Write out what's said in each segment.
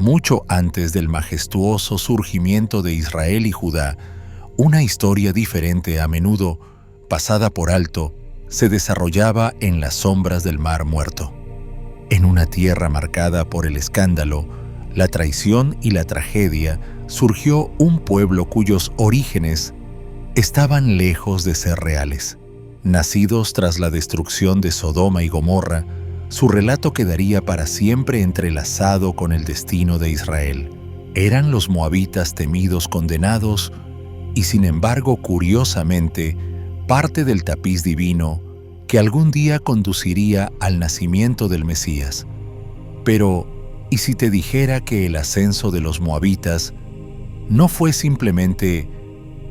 mucho antes del majestuoso surgimiento de Israel y Judá, una historia diferente, a menudo pasada por alto, se desarrollaba en las sombras del Mar Muerto. En una tierra marcada por el escándalo, la traición y la tragedia, surgió un pueblo cuyos orígenes estaban lejos de ser reales. Nacidos tras la destrucción de Sodoma y Gomorra, su relato quedaría para siempre entrelazado con el destino de Israel. Eran los moabitas temidos condenados y, sin embargo, curiosamente, parte del tapiz divino que algún día conduciría al nacimiento del Mesías. Pero, ¿y si te dijera que el ascenso de los moabitas no fue simplemente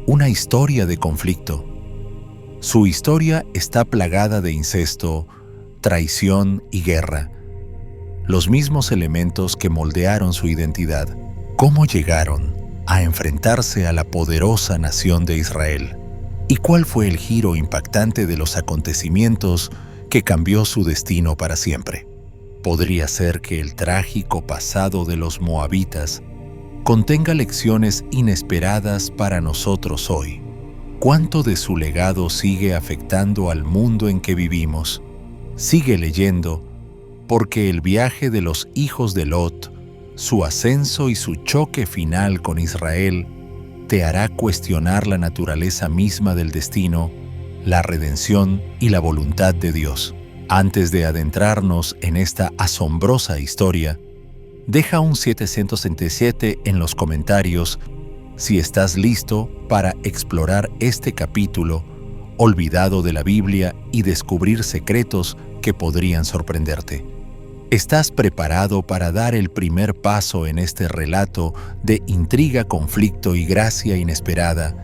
una historia de conflicto? Su historia está plagada de incesto, traición y guerra, los mismos elementos que moldearon su identidad. ¿Cómo llegaron a enfrentarse a la poderosa nación de Israel? ¿Y cuál fue el giro impactante de los acontecimientos que cambió su destino para siempre? Podría ser que el trágico pasado de los moabitas contenga lecciones inesperadas para nosotros hoy. ¿Cuánto de su legado sigue afectando al mundo en que vivimos? Sigue leyendo, porque el viaje de los hijos de Lot, su ascenso y su choque final con Israel, te hará cuestionar la naturaleza misma del destino, la redención y la voluntad de Dios. Antes de adentrarnos en esta asombrosa historia, deja un 767 en los comentarios si estás listo para explorar este capítulo olvidado de la Biblia y descubrir secretos que podrían sorprenderte. ¿Estás preparado para dar el primer paso en este relato de intriga, conflicto y gracia inesperada?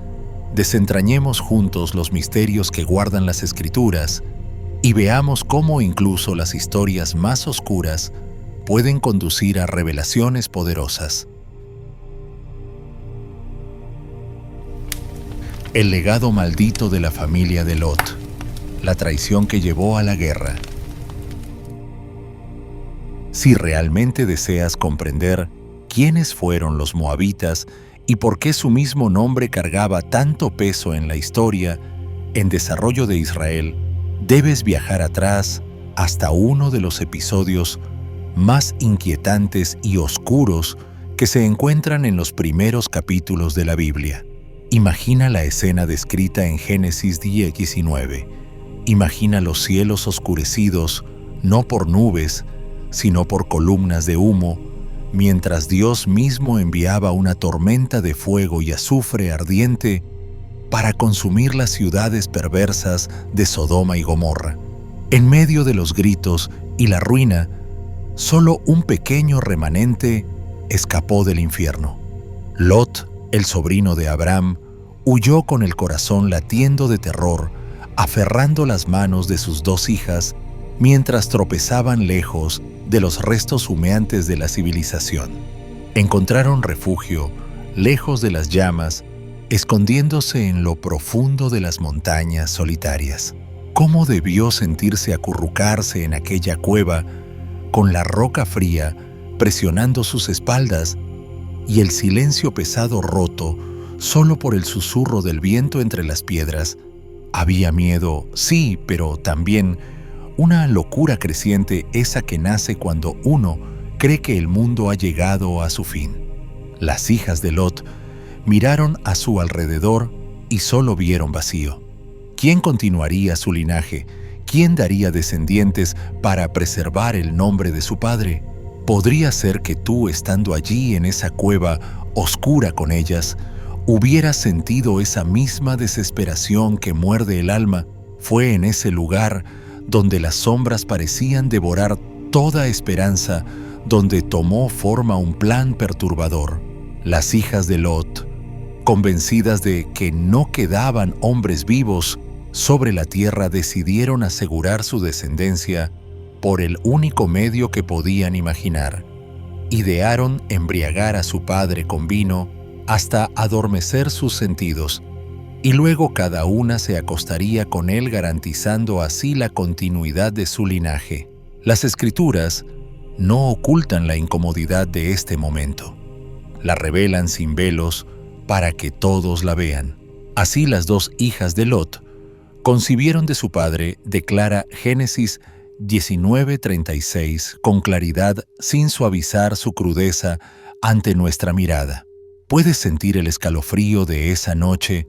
Desentrañemos juntos los misterios que guardan las Escrituras y veamos cómo incluso las historias más oscuras pueden conducir a revelaciones poderosas. El legado maldito de la familia de Lot, la traición que llevó a la guerra. Si realmente deseas comprender quiénes fueron los moabitas y por qué su mismo nombre cargaba tanto peso en la historia en desarrollo de Israel, debes viajar atrás hasta uno de los episodios más inquietantes y oscuros que se encuentran en los primeros capítulos de la Biblia. Imagina la escena descrita en Génesis 19. Imagina los cielos oscurecidos, no por nubes, sino por columnas de humo, mientras Dios mismo enviaba una tormenta de fuego y azufre ardiente para consumir las ciudades perversas de Sodoma y Gomorra. En medio de los gritos y la ruina, solo un pequeño remanente escapó del infierno. Lot, el sobrino de Abraham, huyó con el corazón latiendo de terror, aferrando las manos de sus dos hijas mientras tropezaban lejos de los restos humeantes de la civilización. Encontraron refugio lejos de las llamas, escondiéndose en lo profundo de las montañas solitarias. ¿Cómo debió sentirse acurrucarse en aquella cueva con la roca fría presionando sus espaldas y el silencio pesado roto solo por el susurro del viento entre las piedras? Había miedo, sí, pero también una locura creciente, esa que nace cuando uno cree que el mundo ha llegado a su fin. Las hijas de Lot miraron a su alrededor y solo vieron vacío. ¿Quién continuaría su linaje? ¿Quién daría descendientes para preservar el nombre de su padre? Podría ser que tú, estando allí en esa cueva oscura con ellas, hubieras sentido esa misma desesperación que muerde el alma. Fue en ese lugar donde las sombras parecían devorar toda esperanza, donde tomó forma un plan perturbador. Las hijas de Lot, convencidas de que no quedaban hombres vivos sobre la tierra, decidieron asegurar su descendencia por el único medio que podían imaginar. Idearon embriagar a su padre con vino hasta adormecer sus sentidos, y luego cada una se acostaría con él, garantizando así la continuidad de su linaje. Las Escrituras no ocultan la incomodidad de este momento. La revelan sin velos para que todos la vean. Así las dos hijas de Lot concibieron de su padre, declara Génesis 19:36 con claridad, sin suavizar su crudeza ante nuestra mirada. ¿Puedes sentir el escalofrío de esa noche?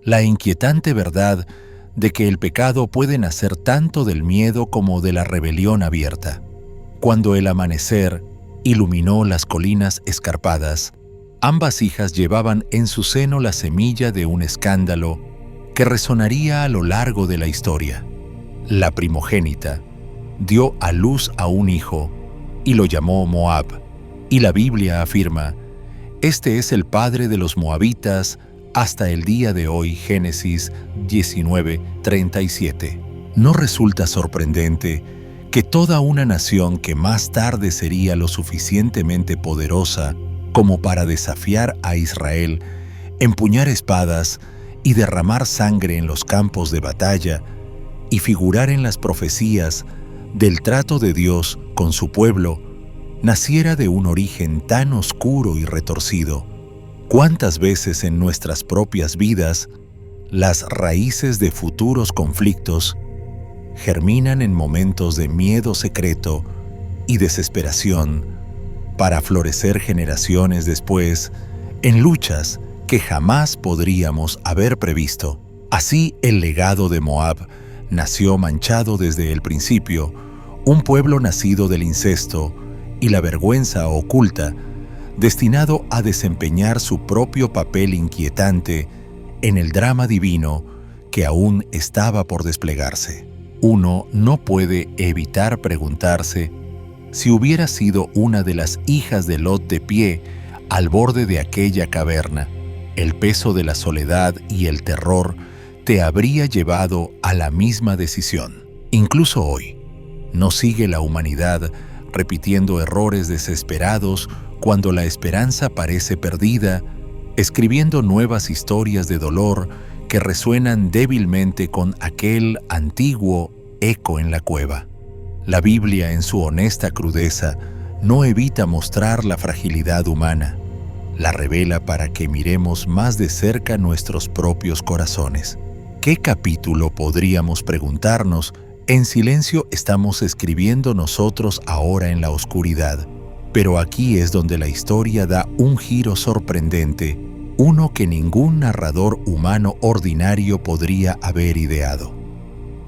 La inquietante verdad de que el pecado puede nacer tanto del miedo como de la rebelión abierta. Cuando el amanecer iluminó las colinas escarpadas, ambas hijas llevaban en su seno la semilla de un escándalo que resonaría a lo largo de la historia. La primogénita dio a luz a un hijo y lo llamó Moab, y la Biblia afirma: este es el padre de los moabitas hasta el día de hoy. Génesis 19:37. ¿No resulta sorprendente que toda una nación que más tarde sería lo suficientemente poderosa como para desafiar a Israel, empuñar espadas y derramar sangre en los campos de batalla, y figurar en las profecías del trato de Dios con su pueblo, naciera de un origen tan oscuro y retorcido? ¿Cuántas veces en nuestras propias vidas las raíces de futuros conflictos germinan en momentos de miedo secreto y desesperación, para florecer generaciones después en luchas que jamás podríamos haber previsto? Así, el legado de Moab nació manchado desde el principio, un pueblo nacido del incesto y la vergüenza oculta, destinado a desempeñar su propio papel inquietante en el drama divino que aún estaba por desplegarse. Uno no puede evitar preguntarse si hubiera sido una de las hijas de Lot de pie al borde de aquella caverna, el peso de la soledad y el terror te habría llevado a la misma decisión. Incluso hoy, ¿no sigue la humanidad repitiendo errores desesperados cuando la esperanza parece perdida, escribiendo nuevas historias de dolor que resuenan débilmente con aquel antiguo eco en la cueva? La Biblia, en su honesta crudeza, no evita mostrar la fragilidad humana. La revela para que miremos más de cerca nuestros propios corazones. ¿Qué capítulo, podríamos preguntarnos, en silencio estamos escribiendo nosotros ahora en la oscuridad? Pero aquí es donde la historia da un giro sorprendente, uno que ningún narrador humano ordinario podría haber ideado.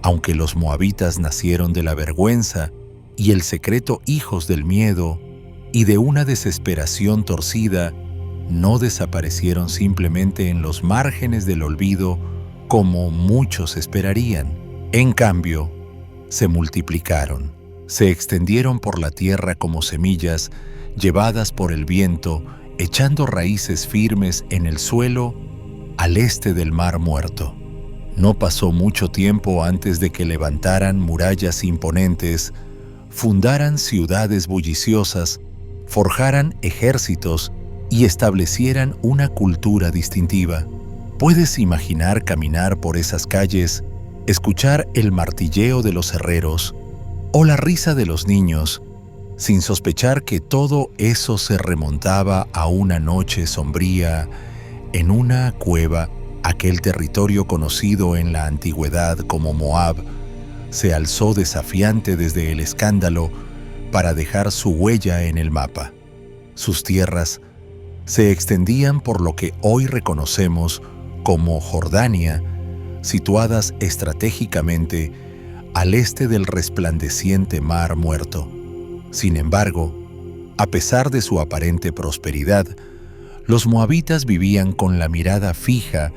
Aunque los moabitas nacieron de la vergüenza y el secreto hijos del miedo y de una desesperación torcida, no desaparecieron simplemente en los márgenes del olvido como muchos esperarían. En cambio, se multiplicaron, se extendieron por la tierra como semillas llevadas por el viento, echando raíces firmes en el suelo al este del Mar Muerto. No pasó mucho tiempo antes de que levantaran murallas imponentes, fundaran ciudades bulliciosas, forjaran ejércitos y establecieran una cultura distintiva. ¿Puedes imaginar caminar por esas calles, escuchar el martilleo de los herreros o la risa de los niños, sin sospechar que todo eso se remontaba a una noche sombría en una cueva? Aquel territorio conocido en la antigüedad como Moab se alzó desafiante desde el escándalo para dejar su huella en el mapa. Sus tierras se extendían por lo que hoy reconocemos como Jordania, situadas estratégicamente al este del resplandeciente Mar Muerto. Sin embargo, a pesar de su aparente prosperidad, los moabitas vivían con la mirada fija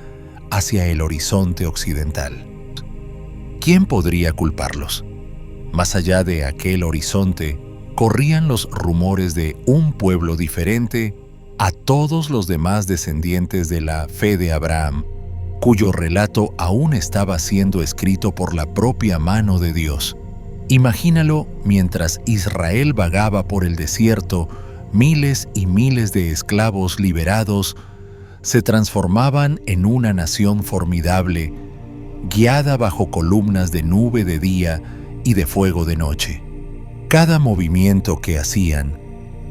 hacia el horizonte occidental. ¿Quién podría culparlos? Más allá de aquel horizonte, corrían los rumores de un pueblo diferente a todos los demás descendientes de la fe de Abraham, cuyo relato aún estaba siendo escrito por la propia mano de Dios. Imagínalo mientras Israel vagaba por el desierto, miles y miles de esclavos liberados se transformaban en una nación formidable, guiada bajo columnas de nube de día y de fuego de noche. Cada movimiento que hacían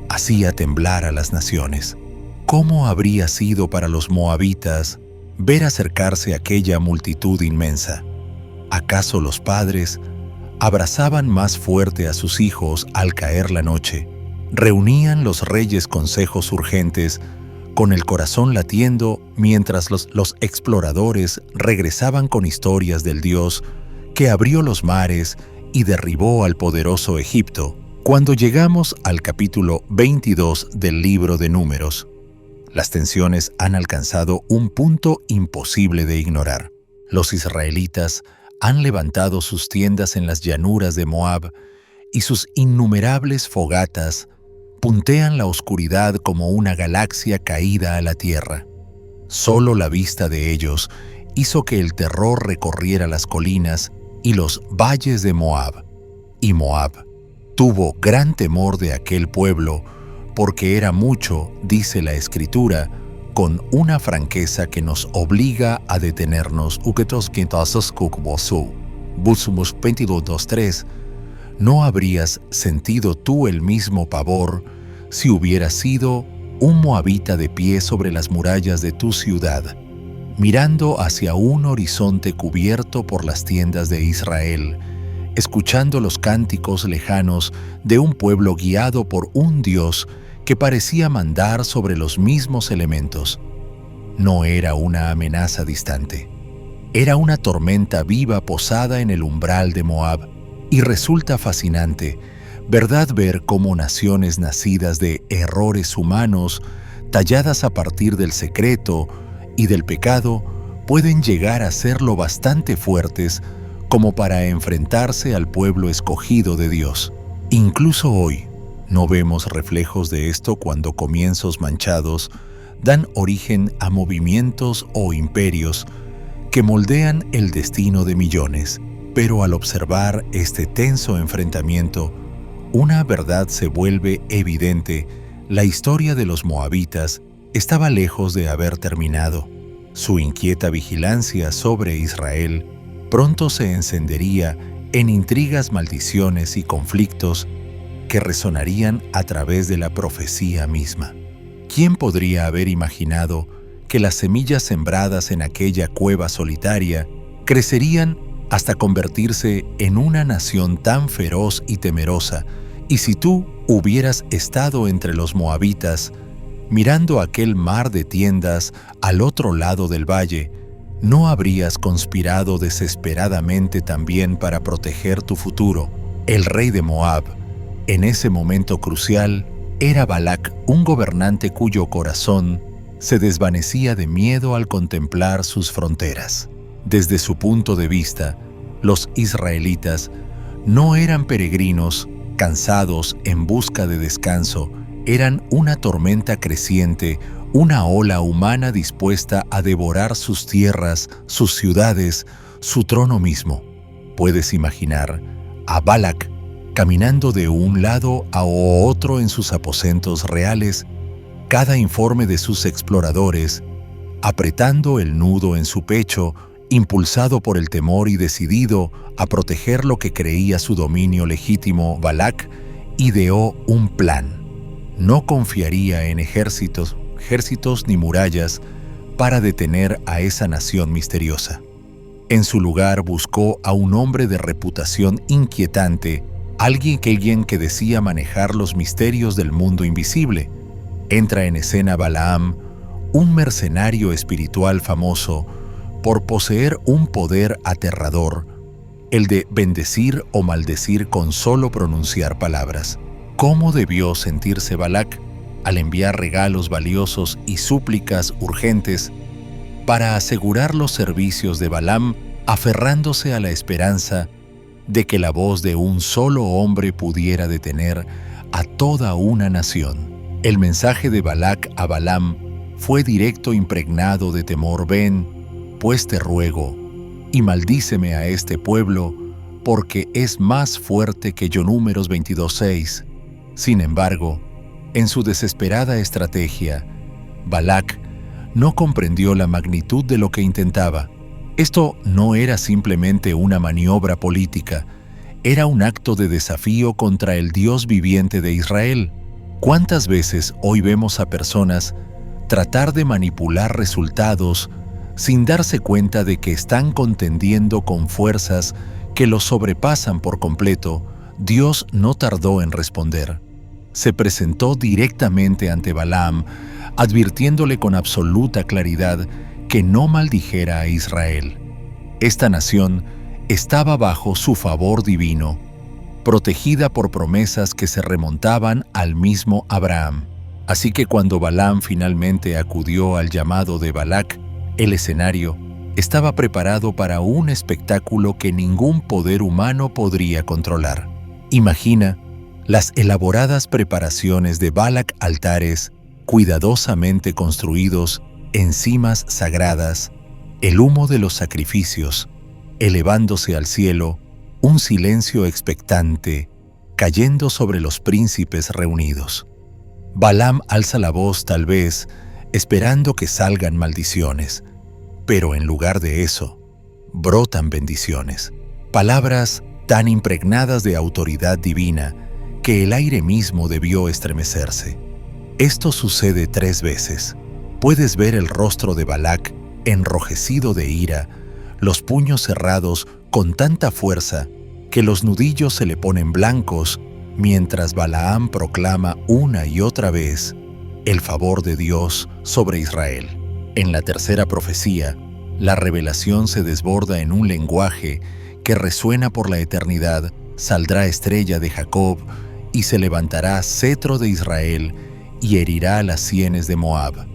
hacía temblar a las naciones. ¿Cómo habría sido para los moabitas ver acercarse aquella multitud inmensa? ¿Acaso los padres abrazaban más fuerte a sus hijos al caer la noche? Reunían los reyes consejos urgentes, con el corazón latiendo, mientras los exploradores regresaban con historias del Dios que abrió los mares y derribó al poderoso Egipto. Cuando llegamos al capítulo 22 del libro de Números, las tensiones han alcanzado un punto imposible de ignorar. Los israelitas han levantado sus tiendas en las llanuras de Moab y sus innumerables fogatas puntean la oscuridad como una galaxia caída a la tierra. Solo la vista de ellos hizo que el terror recorriera las colinas y los valles de Moab. Y Moab tuvo gran temor de aquel pueblo, porque era mucho, dice la Escritura, con una franqueza que nos obliga a detenernos. Búsumos 22:3. ¿No habrías sentido tú el mismo pavor si hubieras sido un moabita de pie sobre las murallas de tu ciudad, mirando hacia un horizonte cubierto por las tiendas de Israel, escuchando los cánticos lejanos de un pueblo guiado por un Dios que parecía mandar sobre los mismos elementos? No era una amenaza distante. Era una tormenta viva posada en el umbral de Moab, y resulta fascinante, ¿verdad?, ver cómo naciones nacidas de errores humanos, talladas a partir del secreto y del pecado, pueden llegar a ser lo bastante fuertes como para enfrentarse al pueblo escogido de Dios. Incluso hoy, ¿no vemos reflejos de esto cuando comienzos manchados dan origen a movimientos o imperios que moldean el destino de millones? Pero al observar este tenso enfrentamiento, una verdad se vuelve evidente: la historia de los moabitas estaba lejos de haber terminado. Su inquieta vigilancia sobre Israel pronto se encendería en intrigas, maldiciones y conflictos que resonarían a través de la profecía misma. ¿Quién podría haber imaginado que las semillas sembradas en aquella cueva solitaria crecerían hasta convertirse en una nación tan feroz y temerosa? Y si tú hubieras estado entre los moabitas, mirando aquel mar de tiendas al otro lado del valle, ¿no habrías conspirado desesperadamente también para proteger tu futuro? El rey de Moab, en ese momento crucial, era Balac, un gobernante cuyo corazón se desvanecía de miedo al contemplar sus fronteras. Desde su punto de vista, los israelitas no eran peregrinos cansados en busca de descanso, eran una tormenta creciente, una ola humana dispuesta a devorar sus tierras, sus ciudades, su trono mismo. ¿Puedes imaginar a Balac caminando de un lado a otro en sus aposentos reales, cada informe de sus exploradores, apretando el nudo en su pecho, impulsado por el temor y decidido a proteger lo que creía su dominio legítimo? Balac ideó un plan. No confiaría en ejércitos ni murallas para detener a esa nación misteriosa. En su lugar buscó a un hombre de reputación inquietante, alguien que decía manejar los misterios del mundo invisible. Entra en escena Balaam, un mercenario espiritual famoso por poseer un poder aterrador, el de bendecir o maldecir con solo pronunciar palabras. ¿Cómo debió sentirse Balac al enviar regalos valiosos y súplicas urgentes para asegurar los servicios de Balaam, aferrándose a la esperanza de que la voz de un solo hombre pudiera detener a toda una nación? El mensaje de Balac a Balaam fue directo, impregnado de temor. Ven, pues te ruego, y maldíceme a este pueblo, porque es más fuerte que yo. Números 22:6. Sin embargo, en su desesperada estrategia, Balac no comprendió la magnitud de lo que intentaba. Esto no era simplemente una maniobra política, era un acto de desafío contra el Dios viviente de Israel. ¿Cuántas veces hoy vemos a personas tratar de manipular resultados sin darse cuenta de que están contendiendo con fuerzas que los sobrepasan por completo? Dios no tardó en responder. Se presentó directamente ante Balaam, advirtiéndole con absoluta claridad que no maldijera a Israel. Esta nación estaba bajo su favor divino, protegida por promesas que se remontaban al mismo Abraham. Así que cuando Balaam finalmente acudió al llamado de Balac, el escenario estaba preparado para un espectáculo que ningún poder humano podría controlar. Imagina las elaboradas preparaciones de Balac, altares cuidadosamente construidos en cimas sagradas, el humo de los sacrificios, elevándose al cielo, un silencio expectante cayendo sobre los príncipes reunidos. Balaam alza la voz, tal vez, esperando que salgan maldiciones, pero en lugar de eso, brotan bendiciones, palabras tan impregnadas de autoridad divina que el aire mismo debió estremecerse. Esto sucede 3 veces. Puedes ver el rostro de Balac enrojecido de ira, los puños cerrados con tanta fuerza que los nudillos se le ponen blancos, mientras Balaam proclama una y otra vez el favor de Dios sobre Israel. En la tercera profecía, la revelación se desborda en un lenguaje que resuena por la eternidad. Saldrá estrella de Jacob y se levantará cetro de Israel y herirá las sienes de Moab.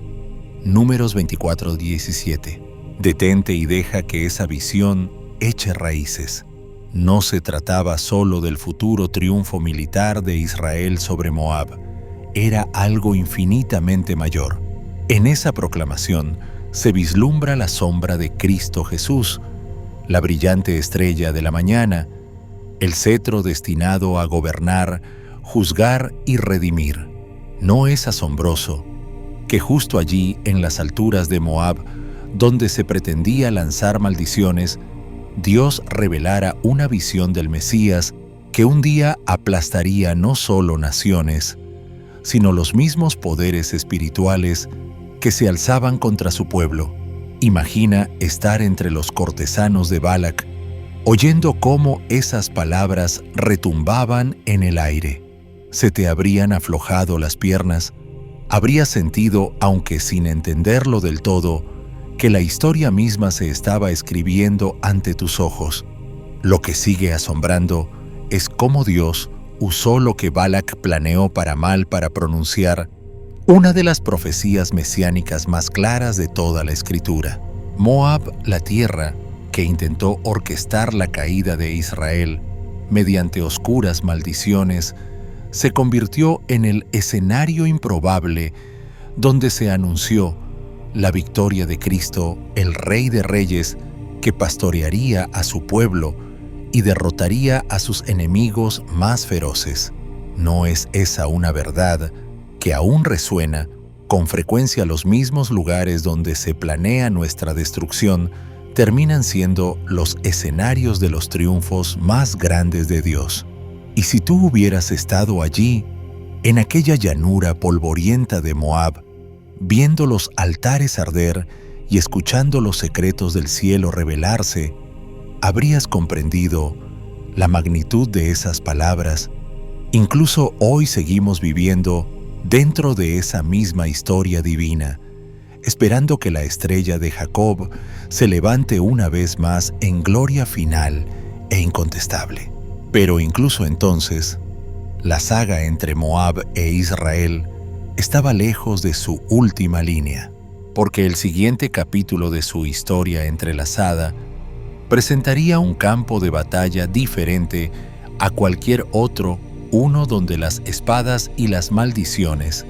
Números 24:17. Detente y deja que esa visión eche raíces. No se trataba solo del futuro triunfo militar de Israel sobre Moab, era algo infinitamente mayor. En esa proclamación se vislumbra la sombra de Cristo Jesús, la brillante estrella de la mañana, el cetro destinado a gobernar, juzgar y redimir. ¿No es asombroso que justo allí, en las alturas de Moab, donde se pretendía lanzar maldiciones, Dios revelara una visión del Mesías que un día aplastaría no solo naciones, sino los mismos poderes espirituales que se alzaban contra su pueblo? Imagina estar entre los cortesanos de Balac, oyendo cómo esas palabras retumbaban en el aire. Se te habrían aflojado las piernas, habrías sentido, aunque sin entenderlo del todo, que la historia misma se estaba escribiendo ante tus ojos. Lo que sigue asombrando es cómo Dios usó lo que Balac planeó para mal para pronunciar una de las profecías mesiánicas más claras de toda la Escritura. Moab, la tierra que intentó orquestar la caída de Israel mediante oscuras maldiciones, se convirtió en el escenario improbable donde se anunció la victoria de Cristo, el Rey de Reyes, que pastorearía a su pueblo y derrotaría a sus enemigos más feroces. ¿No es esa una verdad que aún resuena? Con frecuencia los mismos lugares donde se planea nuestra destrucción terminan siendo los escenarios de los triunfos más grandes de Dios. Y si tú hubieras estado allí, en aquella llanura polvorienta de Moab, viendo los altares arder y escuchando los secretos del cielo revelarse, habrías comprendido la magnitud de esas palabras. Incluso hoy seguimos viviendo dentro de esa misma historia divina, esperando que la estrella de Jacob se levante una vez más en gloria final e incontestable. Pero incluso entonces, la saga entre Moab e Israel estaba lejos de su última línea, porque el siguiente capítulo de su historia entrelazada presentaría un campo de batalla diferente a cualquier otro, uno donde las espadas y las maldiciones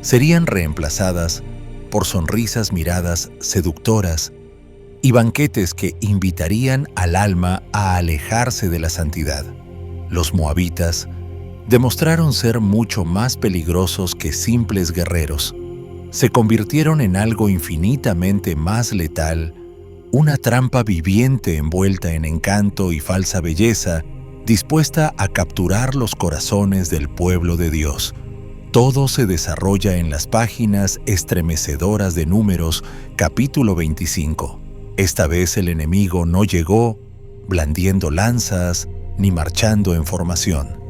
serían reemplazadas por sonrisas, miradas seductoras y banquetes que invitarían al alma a alejarse de la santidad. Los moabitas demostraron ser mucho más peligrosos que simples guerreros. Se convirtieron en algo infinitamente más letal, una trampa viviente envuelta en encanto y falsa belleza, dispuesta a capturar los corazones del pueblo de Dios. Todo se desarrolla en las páginas estremecedoras de Números, capítulo 25. Esta vez el enemigo no llegó blandiendo lanzas ni marchando en formación.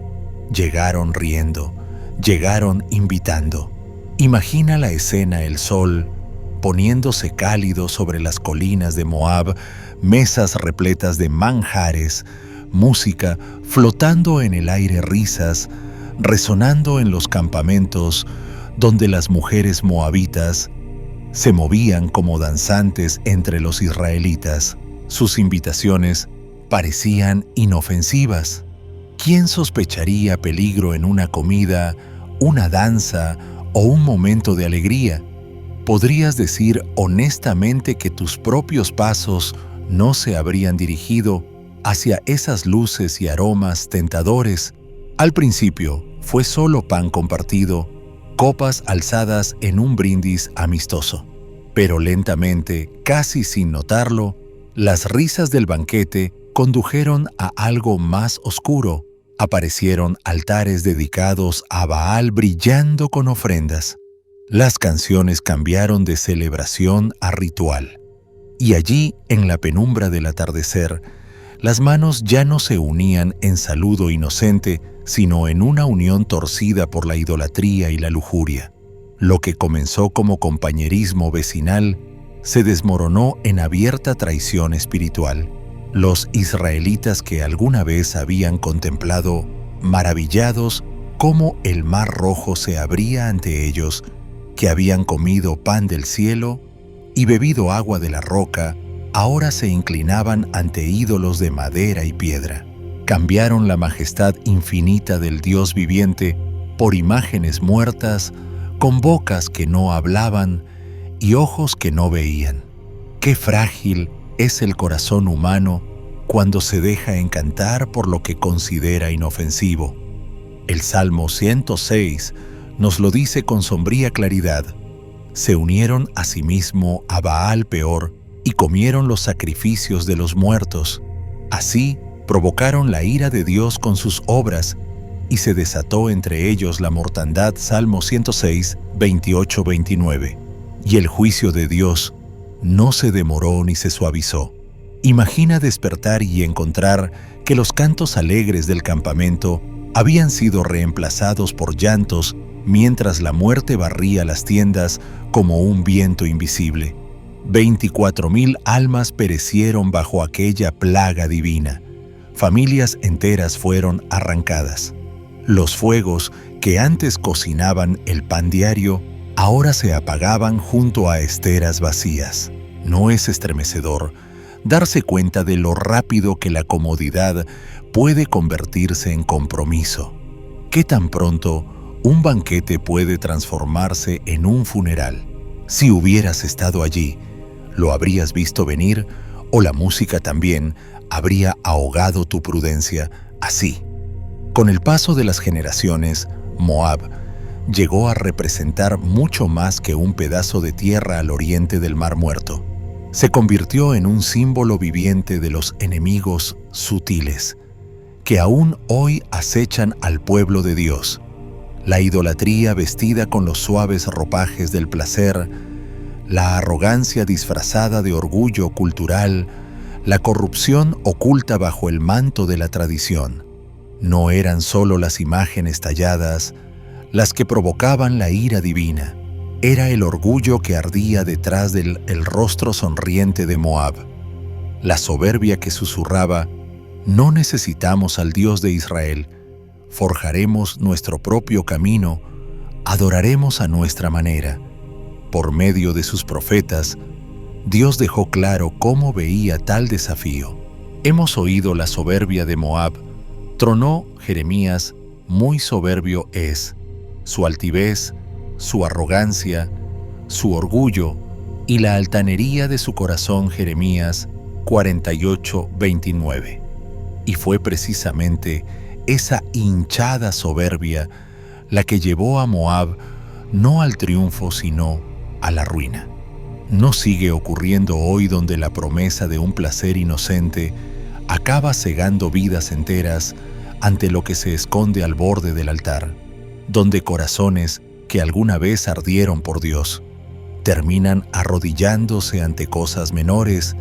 Llegaron riendo, llegaron invitando. Imagina la escena: el sol poniéndose cálido sobre las colinas de Moab, mesas repletas de manjares, música flotando en el aire, risas resonando en los campamentos donde las mujeres moabitas se movían como danzantes entre los israelitas. Sus invitaciones parecían inofensivas. ¿Quién sospecharía peligro en una comida, una danza o un momento de alegría? ¿Podrías decir honestamente que tus propios pasos no se habrían dirigido hacia esas luces y aromas tentadores? Al principio fue solo pan compartido, copas alzadas en un brindis amistoso. Pero lentamente, casi sin notarlo, las risas del banquete condujeron a algo más oscuro. Aparecieron altares dedicados a Baal brillando con ofrendas. Las canciones cambiaron de celebración a ritual. Y allí, en la penumbra del atardecer, las manos ya no se unían en saludo inocente, sino en una unión torcida por la idolatría y la lujuria. Lo que comenzó como compañerismo vecinal se desmoronó en abierta traición espiritual. Los israelitas, que alguna vez habían contemplado, maravillados, cómo el mar rojo se abría ante ellos, que habían comido pan del cielo y bebido agua de la roca, ahora se inclinaban ante ídolos de madera y piedra. Cambiaron la majestad infinita del Dios viviente por imágenes muertas, con bocas que no hablaban y ojos que no veían. Qué frágil es el corazón humano cuando se deja encantar por lo que considera inofensivo. El Salmo 106 nos lo dice con sombría claridad. Se unieron asimismo a Baal Peor y comieron los sacrificios de los muertos. Así provocaron la ira de Dios con sus obras, y se desató entre ellos la mortandad. Salmo 106, 28-29. Y el juicio de Dios no se demoró ni se suavizó. Imagina despertar y encontrar que los cantos alegres del campamento habían sido reemplazados por llantos, mientras la muerte barría las tiendas como un viento invisible. 24,000 almas perecieron bajo aquella plaga divina. Familias enteras fueron arrancadas. Los fuegos que antes cocinaban el pan diario, ahora se apagaban junto a esteras vacías. ¿No es estremecedor darse cuenta de lo rápido que la comodidad puede convertirse en compromiso? ¿Qué tan pronto un banquete puede transformarse en un funeral? Si hubieras estado allí, ¿lo habrías visto venir? ¿O la música también habría ahogado tu prudencia? Así, con el paso de las generaciones, Moab llegó a representar mucho más que un pedazo de tierra al oriente del Mar Muerto. Se convirtió en un símbolo viviente de los enemigos sutiles que aún hoy acechan al pueblo de Dios. La idolatría vestida con los suaves ropajes del placer, la arrogancia disfrazada de orgullo cultural, la corrupción oculta bajo el manto de la tradición. No eran solo las imágenes talladas las que provocaban la ira divina. Era el orgullo que ardía detrás del rostro sonriente de Moab. La soberbia que susurraba: no necesitamos al Dios de Israel, forjaremos nuestro propio camino, adoraremos a nuestra manera. Por medio de sus profetas, Dios dejó claro cómo veía tal desafío. Hemos oído la soberbia de Moab. Tronó Jeremías: muy soberbio es. Su altivez, su arrogancia, su orgullo y la altanería de su corazón. Jeremías 48:29. Y fue precisamente esa hinchada soberbia la que llevó a Moab no al triunfo, sino a la ruina. ¿No sigue ocurriendo hoy, donde la promesa de un placer inocente acaba cegando vidas enteras ante lo que se esconde al borde del altar, donde corazones que alguna vez ardieron por Dios terminan arrodillándose ante cosas menores,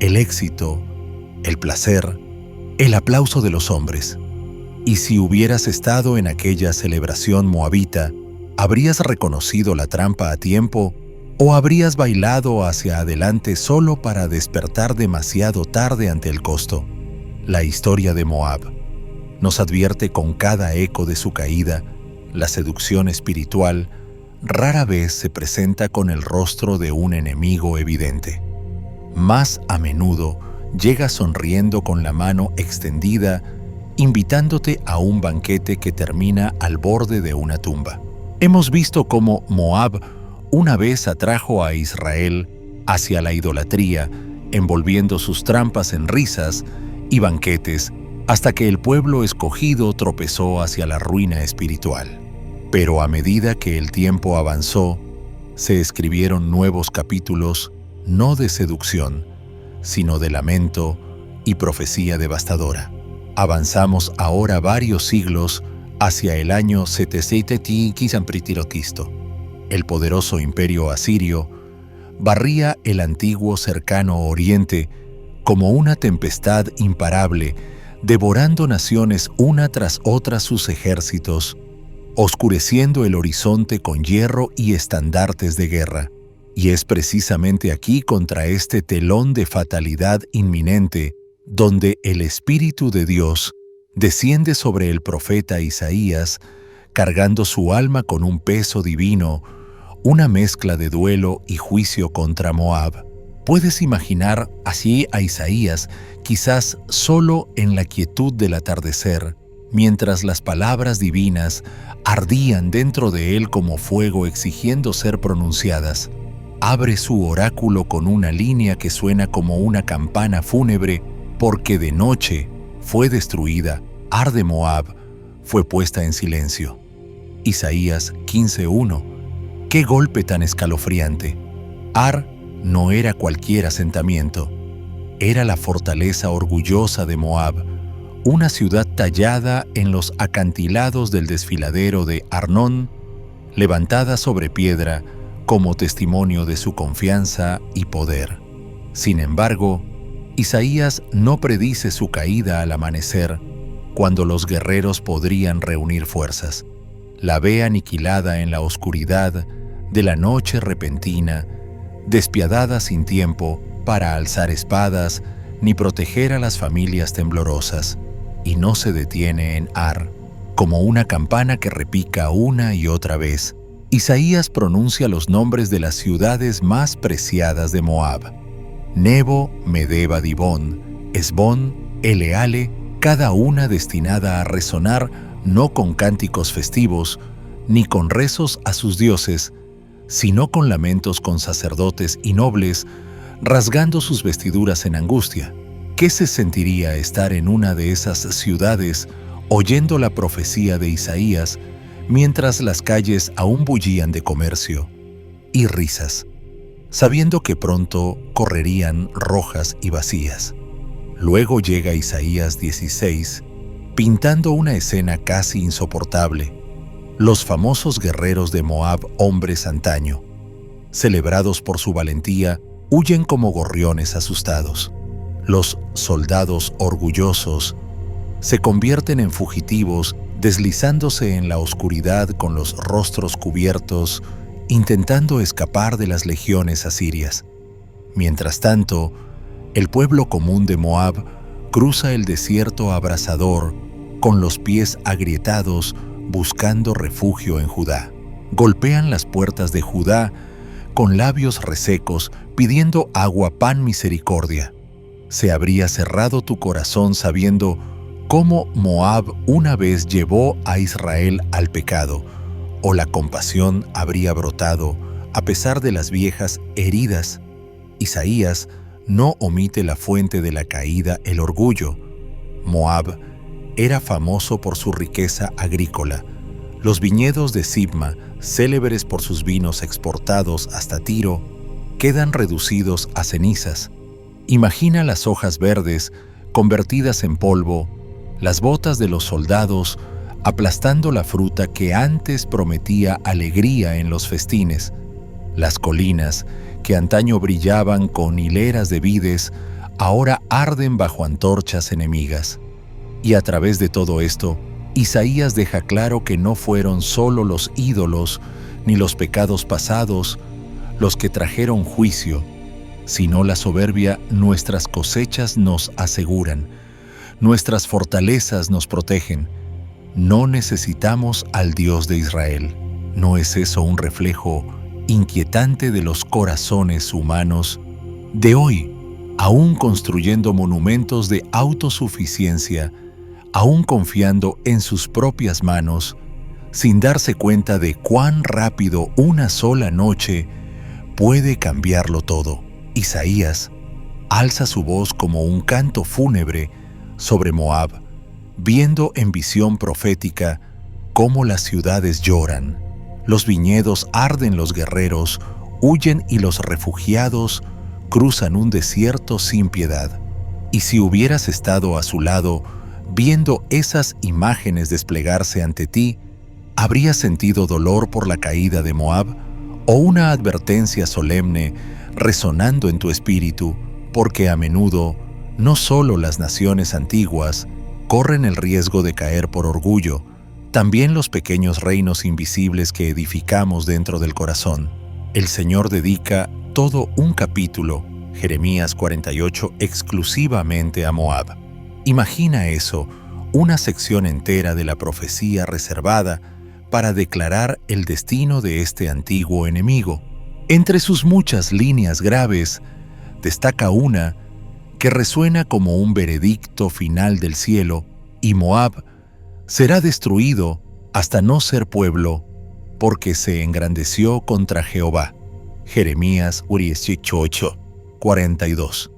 el éxito, el placer, el aplauso de los hombres. Y si hubieras estado en aquella celebración moabita, ¿habrías reconocido la trampa a tiempo o habrías bailado hacia adelante solo para despertar demasiado tarde ante el costo? La historia de Moab nos advierte con cada eco de su caída, la seducción espiritual rara vez se presenta con el rostro de un enemigo evidente. Más a menudo llega sonriendo con la mano extendida, invitándote a un banquete que termina al borde de una tumba. Hemos visto cómo Moab una vez atrajo a Israel hacia la idolatría, envolviendo sus trampas en risas y banquetes, hasta que el pueblo escogido tropezó hacia la ruina espiritual. Pero a medida que el tiempo avanzó, se escribieron nuevos capítulos, no de seducción, sino de lamento y profecía devastadora. Avanzamos ahora varios siglos hacia el año 700 El poderoso imperio asirio barría el antiguo cercano oriente como una tempestad imparable, devorando naciones una tras otra sus ejércitos, oscureciendo el horizonte con hierro y estandartes de guerra. Y es precisamente aquí, contra este telón de fatalidad inminente, donde el Espíritu de Dios desciende sobre el profeta Isaías, cargando su alma con un peso divino, una mezcla de duelo y juicio contra Moab. Puedes imaginar así a Isaías, quizás solo en la quietud del atardecer, mientras las palabras divinas ardían dentro de él como fuego exigiendo ser pronunciadas. Abre su oráculo con una línea que suena como una campana fúnebre, porque de noche fue destruida, arde Moab, fue puesta en silencio. Isaías 15:1. ¡Qué golpe tan escalofriante! Ar no era cualquier asentamiento, era la fortaleza orgullosa de Moab, una ciudad tallada en los acantilados del desfiladero de Arnón, levantada sobre piedra como testimonio de su confianza y poder. Sin embargo, Isaías no predice su caída al amanecer, cuando los guerreros podrían reunir fuerzas. La ve aniquilada en la oscuridad de la noche repentina, despiadada sin tiempo para alzar espadas ni proteger a las familias temblorosas, y no se detiene en Ar, como una campana que repica una y otra vez. Isaías pronuncia los nombres de las ciudades más preciadas de Moab: Nebo, Medeba, Dibón, Esbón, Eleale, cada una destinada a resonar no con cánticos festivos, ni con rezos a sus dioses, sino con lamentos con sacerdotes y nobles, rasgando sus vestiduras en angustia. ¿Qué se sentiría estar en una de esas ciudades, oyendo la profecía de Isaías, mientras las calles aún bullían de comercio y risas, sabiendo que pronto correrían rojas y vacías? Luego llega Isaías 16, pintando una escena casi insoportable. Los famosos guerreros de Moab, hombres antaño, celebrados por su valentía, huyen como gorriones asustados. Los soldados orgullosos se convierten en fugitivos, deslizándose en la oscuridad con los rostros cubiertos, intentando escapar de las legiones asirias. Mientras tanto, el pueblo común de Moab cruza el desierto abrasador, con los pies agrietados, buscando refugio en Judá. Golpean las puertas de Judá con labios resecos, pidiendo agua, pan, misericordia. Se habría cerrado tu corazón sabiendo cómo Moab una vez llevó a Israel al pecado, o la compasión habría brotado a pesar de las viejas heridas. Isaías no omite la fuente de la caída, el orgullo. Moab era famoso por su riqueza agrícola. Los viñedos de Sibma, célebres por sus vinos exportados hasta Tiro, quedan reducidos a cenizas. Imagina las hojas verdes convertidas en polvo, las botas de los soldados aplastando la fruta que antes prometía alegría en los festines, las colinas que antaño brillaban con hileras de vides, ahora arden bajo antorchas enemigas. Y a través de todo esto, Isaías deja claro que no fueron solo los ídolos ni los pecados pasados los que trajeron juicio, sino la soberbia nuestras cosechas nos aseguran, nuestras fortalezas nos protegen. No necesitamos al Dios de Israel. ¿No es eso un reflejo inquietante de los corazones humanos de hoy, aún construyendo monumentos de autosuficiencia, aún confiando en sus propias manos, sin darse cuenta de cuán rápido una sola noche puede cambiarlo todo? Isaías alza su voz como un canto fúnebre sobre Moab, viendo en visión profética cómo las ciudades lloran, los viñedos arden, los guerreros huyen y los refugiados cruzan un desierto sin piedad. Y si hubieras estado a su lado, viendo esas imágenes desplegarse ante ti, ¿habrías sentido dolor por la caída de Moab o una advertencia solemne resonando en tu espíritu? Porque a menudo no solo las naciones antiguas corren el riesgo de caer por orgullo, también los pequeños reinos invisibles que edificamos dentro del corazón. El Señor dedica todo un capítulo, Jeremías 48, exclusivamente a Moab. Imagina eso, una sección entera de la profecía reservada para declarar el destino de este antiguo enemigo. Entre sus muchas líneas graves, destaca una que resuena como un veredicto final del cielo, y Moab será destruido hasta no ser pueblo, porque se engrandeció contra Jehová. Jeremías 18, 42.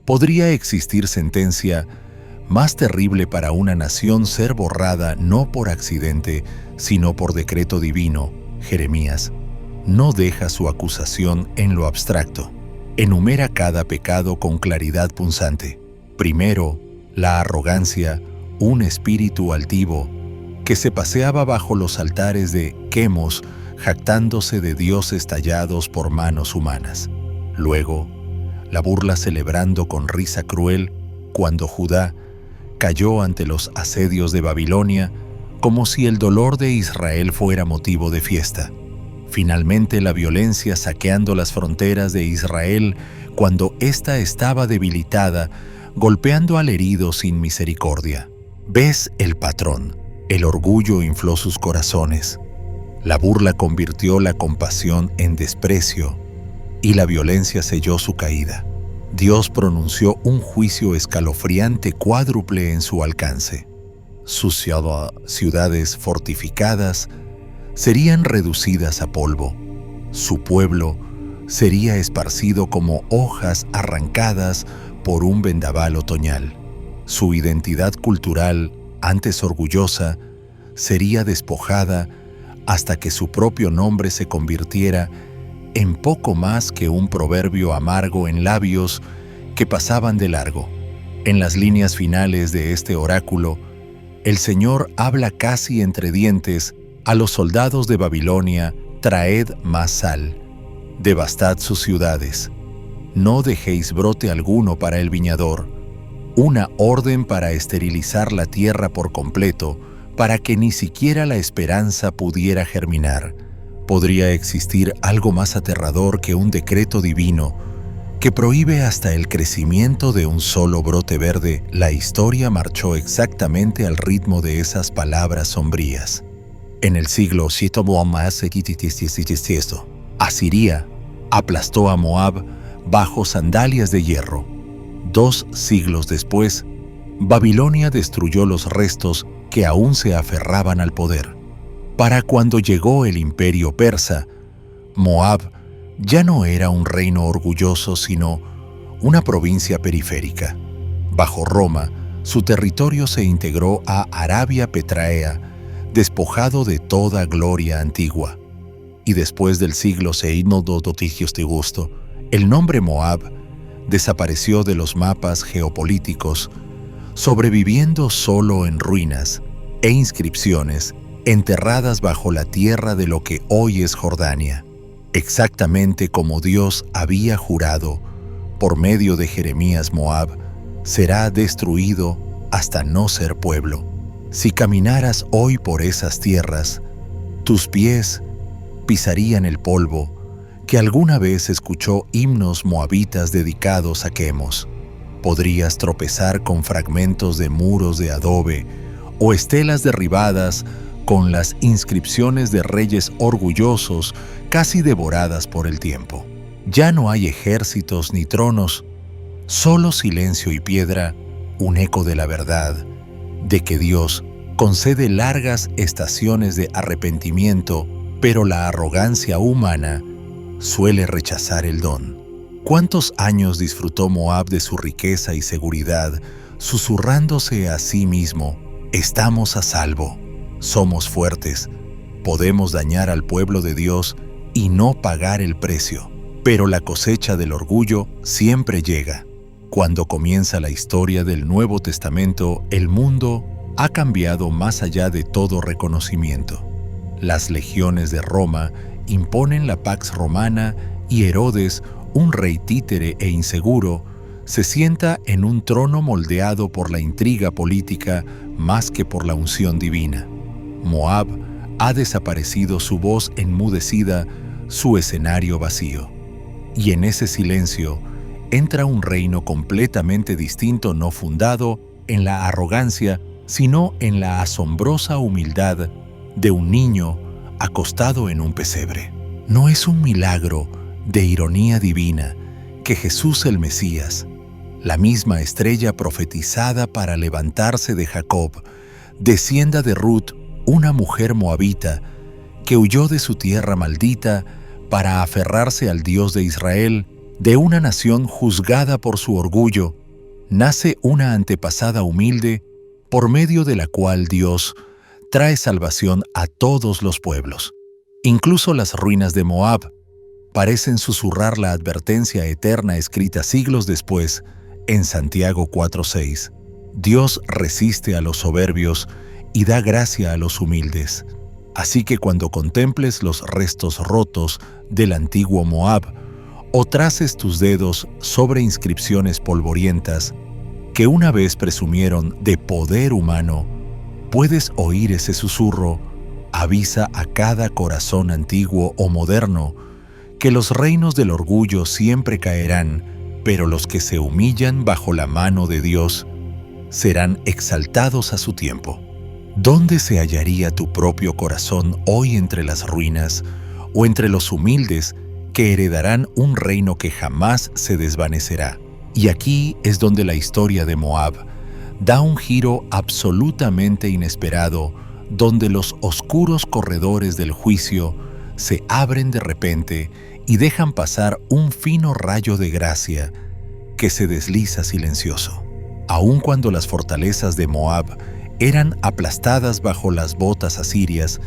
¿Podría existir sentencia más terrible para una nación ser borrada no por accidente, sino por decreto divino? Jeremías no deja su acusación en lo abstracto. Enumera cada pecado con claridad punzante. Primero, la arrogancia, un espíritu altivo que se paseaba bajo los altares de Quemos, jactándose de dioses tallados por manos humanas. Luego, la burla celebrando con risa cruel cuando Judá cayó ante los asedios de Babilonia, como si el dolor de Israel fuera motivo de fiesta. Finalmente, la violencia saqueando las fronteras de Israel cuando ésta estaba debilitada, golpeando al herido sin misericordia. ¿Ves el patrón? El orgullo infló sus corazones. La burla convirtió la compasión en desprecio y la violencia selló su caída. Dios pronunció un juicio escalofriante cuádruple en su alcance. Sus ciudades fortificadas serían reducidas a polvo. Su pueblo sería esparcido como hojas arrancadas por un vendaval otoñal. Su identidad cultural, antes orgullosa, sería despojada hasta que su propio nombre se convirtiera en poco más que un proverbio amargo en labios que pasaban de largo. En las líneas finales de este oráculo, el Señor habla casi entre dientes a los soldados de Babilonia: traed más sal, devastad sus ciudades, no dejéis brote alguno para el viñador, una orden para esterilizar la tierra por completo, para que ni siquiera la esperanza pudiera germinar. ¿Podría existir algo más aterrador que un decreto divino que prohíbe hasta el crecimiento de un solo brote verde? La historia marchó exactamente al ritmo de esas palabras sombrías. En el siglo VII, Asiria aplastó a Moab bajo sandalias de hierro. 2 siglos después, Babilonia destruyó los restos que aún se aferraban al poder. Para cuando llegó el imperio persa, Moab ya no era un reino orgulloso, sino una provincia periférica. Bajo Roma, su territorio se integró a Arabia Petraea, despojado de toda gloria antigua. Y después del siglo VI, el nombre Moab desapareció de los mapas geopolíticos sobreviviendo solo en ruinas e inscripciones enterradas bajo la tierra de lo que hoy es Jordania, exactamente como Dios había jurado por medio de Jeremías. Moab será destruido hasta no ser pueblo. Si caminaras hoy por esas tierras, tus pies pisarían el polvo que alguna vez escuchó himnos moabitas dedicados a Quemos. Podrías tropezar con fragmentos de muros de adobe o estelas derribadas con las inscripciones de reyes orgullosos casi devoradas por el tiempo. Ya no hay ejércitos ni tronos, solo silencio y piedra, un eco de la verdad, de que Dios concede largas estaciones de arrepentimiento, pero la arrogancia humana suele rechazar el don. ¿Cuántos años disfrutó Moab de su riqueza y seguridad, susurrándose a sí mismo: estamos a salvo, somos fuertes, podemos dañar al pueblo de Dios y no pagar el precio? Pero la cosecha del orgullo siempre llega. Cuando comienza la historia del Nuevo Testamento, el mundo ha cambiado más allá de todo reconocimiento. Las legiones de Roma imponen la Pax Romana y Herodes, un rey títere e inseguro, se sienta en un trono moldeado por la intriga política más que por la unción divina. Moab ha desaparecido, su voz enmudecida, su escenario vacío. Y en ese silencio entra un reino completamente distinto, no fundado en la arrogancia, sino en la asombrosa humildad de un niño acostado en un pesebre. No es un milagro de ironía divina que Jesús el Mesías, la misma estrella profetizada para levantarse de Jacob, descienda de Ruth, una mujer moabita que huyó de su tierra maldita para aferrarse al Dios de Israel, de una nación juzgada por su orgullo. Nace una antepasada humilde por medio de la cual Dios trae salvación a todos los pueblos. Incluso las ruinas de Moab parecen susurrar la advertencia eterna escrita siglos después en Santiago 4:6. Dios resiste a los soberbios y da gracia a los humildes. Así que cuando contemples los restos rotos del antiguo Moab o traces tus dedos sobre inscripciones polvorientas que una vez presumieron de poder humano, puedes oír ese susurro: avisa a cada corazón antiguo o moderno que los reinos del orgullo siempre caerán, pero los que se humillan bajo la mano de Dios serán exaltados a su tiempo. ¿Dónde se hallaría tu propio corazón hoy, entre las ruinas o entre los humildes que heredarán un reino que jamás se desvanecerá? Y aquí es donde la historia de Moab da un giro absolutamente inesperado, donde los oscuros corredores del juicio se abren de repente y dejan pasar un fino rayo de gracia que se desliza silencioso. Aun cuando las fortalezas de Moab eran aplastadas bajo las botas asirias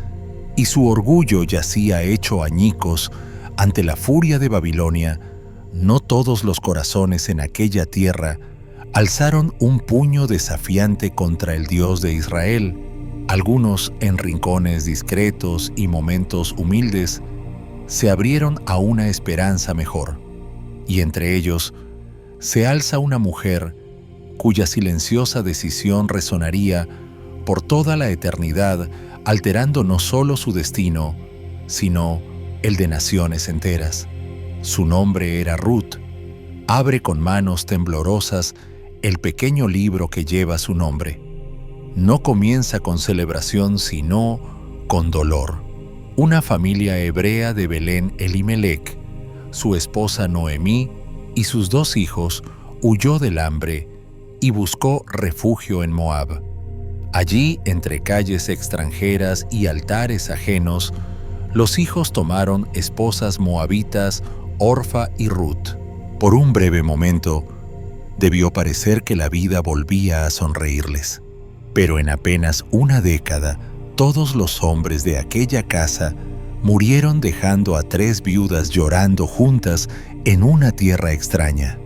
y su orgullo yacía hecho añicos ante la furia de Babilonia, no todos los corazones en aquella tierra alzaron un puño desafiante contra el Dios de Israel. Algunos, en rincones discretos y momentos humildes, se abrieron a una esperanza mejor, y entre ellos se alza una mujer cuya silenciosa decisión resonaría por toda la eternidad, alterando no solo su destino, sino el de naciones enteras. Su nombre era Ruth. Abre con manos temblorosas el pequeño libro que lleva su nombre. No comienza con celebración, sino con dolor. Una familia hebrea de Belén Elimelec, su esposa Noemí y sus 2 hijos huyó del hambre y buscó refugio en Moab. Allí, entre calles extranjeras y altares ajenos, los hijos tomaron esposas moabitas, Orfa y Ruth. Por un breve momento, debió parecer que la vida volvía a sonreírles. Pero en apenas una década, todos los hombres de aquella casa murieron, dejando a 3 viudas llorando juntas en una tierra extraña.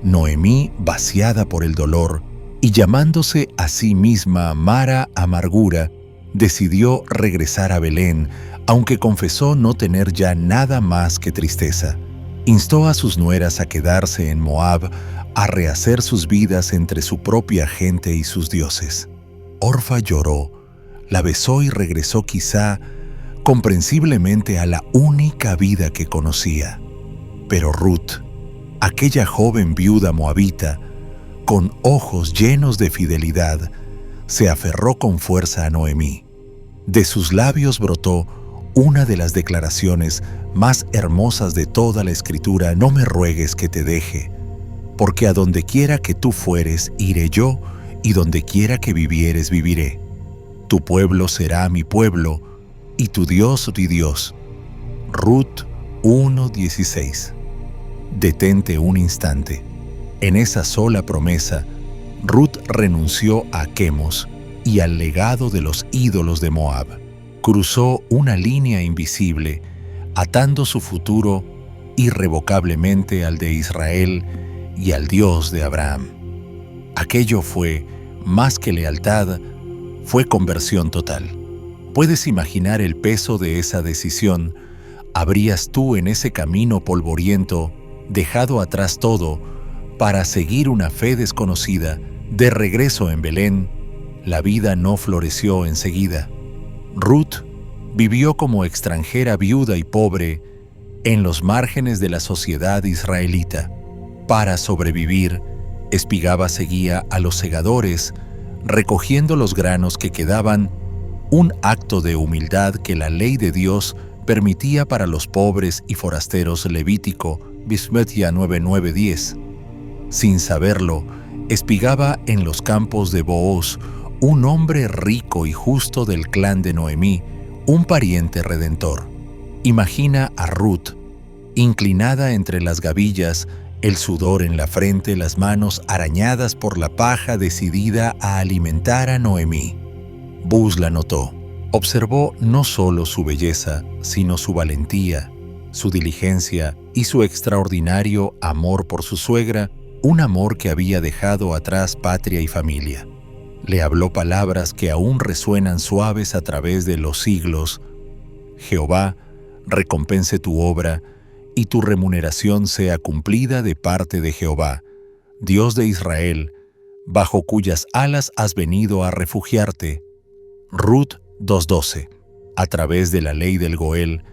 Noemí, vaciada por el dolor y llamándose a sí misma Mara Amargura, decidió regresar a Belén, aunque confesó no tener ya nada más que tristeza. Instó a sus nueras a quedarse en Moab, a rehacer sus vidas entre su propia gente y sus dioses. Orfa lloró, la besó y regresó quizá comprensiblemente a la única vida que conocía. Pero Ruth, aquella joven viuda moabita, con ojos llenos de fidelidad, se aferró con fuerza a Noemí. De sus labios brotó una de las declaraciones más hermosas de toda la Escritura: no me ruegues que te deje, porque a donde quiera que tú fueres, iré yo, y donde quiera que vivieres, viviré. Tu pueblo será mi pueblo, y tu Dios mi Dios. Ruth 1:16. Detente un instante. En esa sola promesa, Ruth renunció a Quemos y al legado de los ídolos de Moab. Cruzó una línea invisible, atando su futuro irrevocablemente al de Israel y al Dios de Abraham. Aquello fue, más que lealtad, fue conversión total. ¿Puedes imaginar el peso de esa decisión? ¿Habrías tú en ese camino polvoriento dejado atrás todo para seguir una fe desconocida? De regreso en Belén, la vida no floreció enseguida. Ruth vivió como extranjera viuda y pobre en los márgenes de la sociedad israelita. Para sobrevivir, espigaba seguía a los segadores, recogiendo los granos que quedaban, un acto de humildad que la ley de Dios permitía para los pobres y forasteros. Levítico, Bismetia 9:9-10. Sin saberlo, espigaba en los campos de Booz, un hombre rico y justo del clan de Noemí, un pariente redentor. Imagina a Ruth, inclinada entre las gavillas, el sudor en la frente, las manos arañadas por la paja, decidida a alimentar a Noemí. Booz la notó. Observó no solo su belleza, sino su valentía, su diligencia y su extraordinario amor por su suegra, un amor que había dejado atrás patria y familia. Le habló palabras que aún resuenan suaves a través de los siglos. Jehová recompense tu obra y tu remuneración sea cumplida de parte de Jehová, Dios de Israel, bajo cuyas alas has venido a refugiarte. Ruth 2:12. A través de la ley del Goel,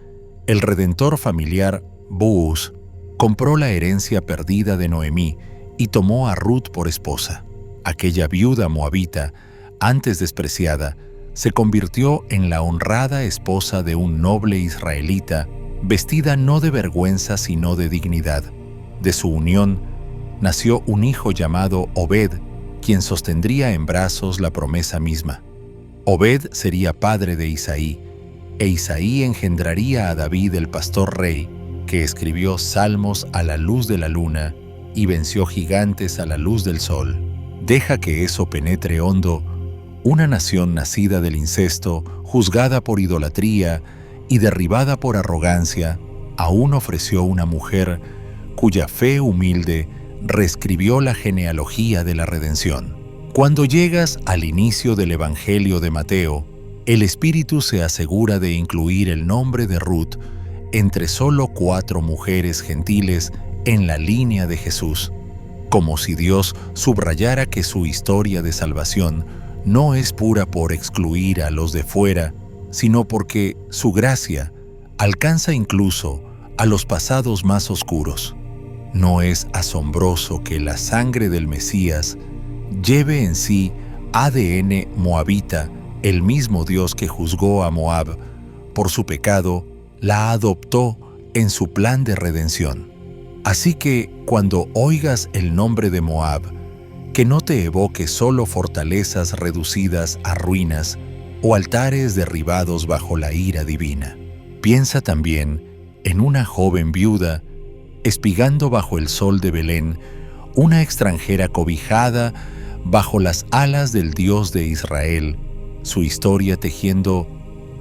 el redentor familiar Booz compró la herencia perdida de Noemí y tomó a Ruth por esposa. Aquella viuda moabita, antes despreciada, se convirtió en la honrada esposa de un noble israelita, vestida no de vergüenza sino de dignidad. De su unión nació un hijo llamado Obed, quien sostendría en brazos la promesa misma. Obed sería padre de Isaí, e Isaí engendraría a David el pastor rey, que escribió salmos a la luz de la luna y venció gigantes a la luz del sol. Deja que eso penetre hondo. Una nación nacida del incesto, juzgada por idolatría y derribada por arrogancia, aún ofreció una mujer cuya fe humilde reescribió la genealogía de la redención. Cuando llegas al inicio del Evangelio de Mateo, el Espíritu se asegura de incluir el nombre de Ruth entre solo 4 mujeres gentiles en la línea de Jesús, como si Dios subrayara que su historia de salvación no es pura por excluir a los de fuera, sino porque su gracia alcanza incluso a los pasados más oscuros. ¿No es asombroso que la sangre del Mesías lleve en sí ADN moabita? El mismo Dios que juzgó a Moab por su pecado, la adoptó en su plan de redención. Así que cuando oigas el nombre de Moab, que no te evoque solo fortalezas reducidas a ruinas o altares derribados bajo la ira divina. Piensa también en una joven viuda espigando bajo el sol de Belén, una extranjera cobijada bajo las alas del Dios de Israel, su historia tejiendo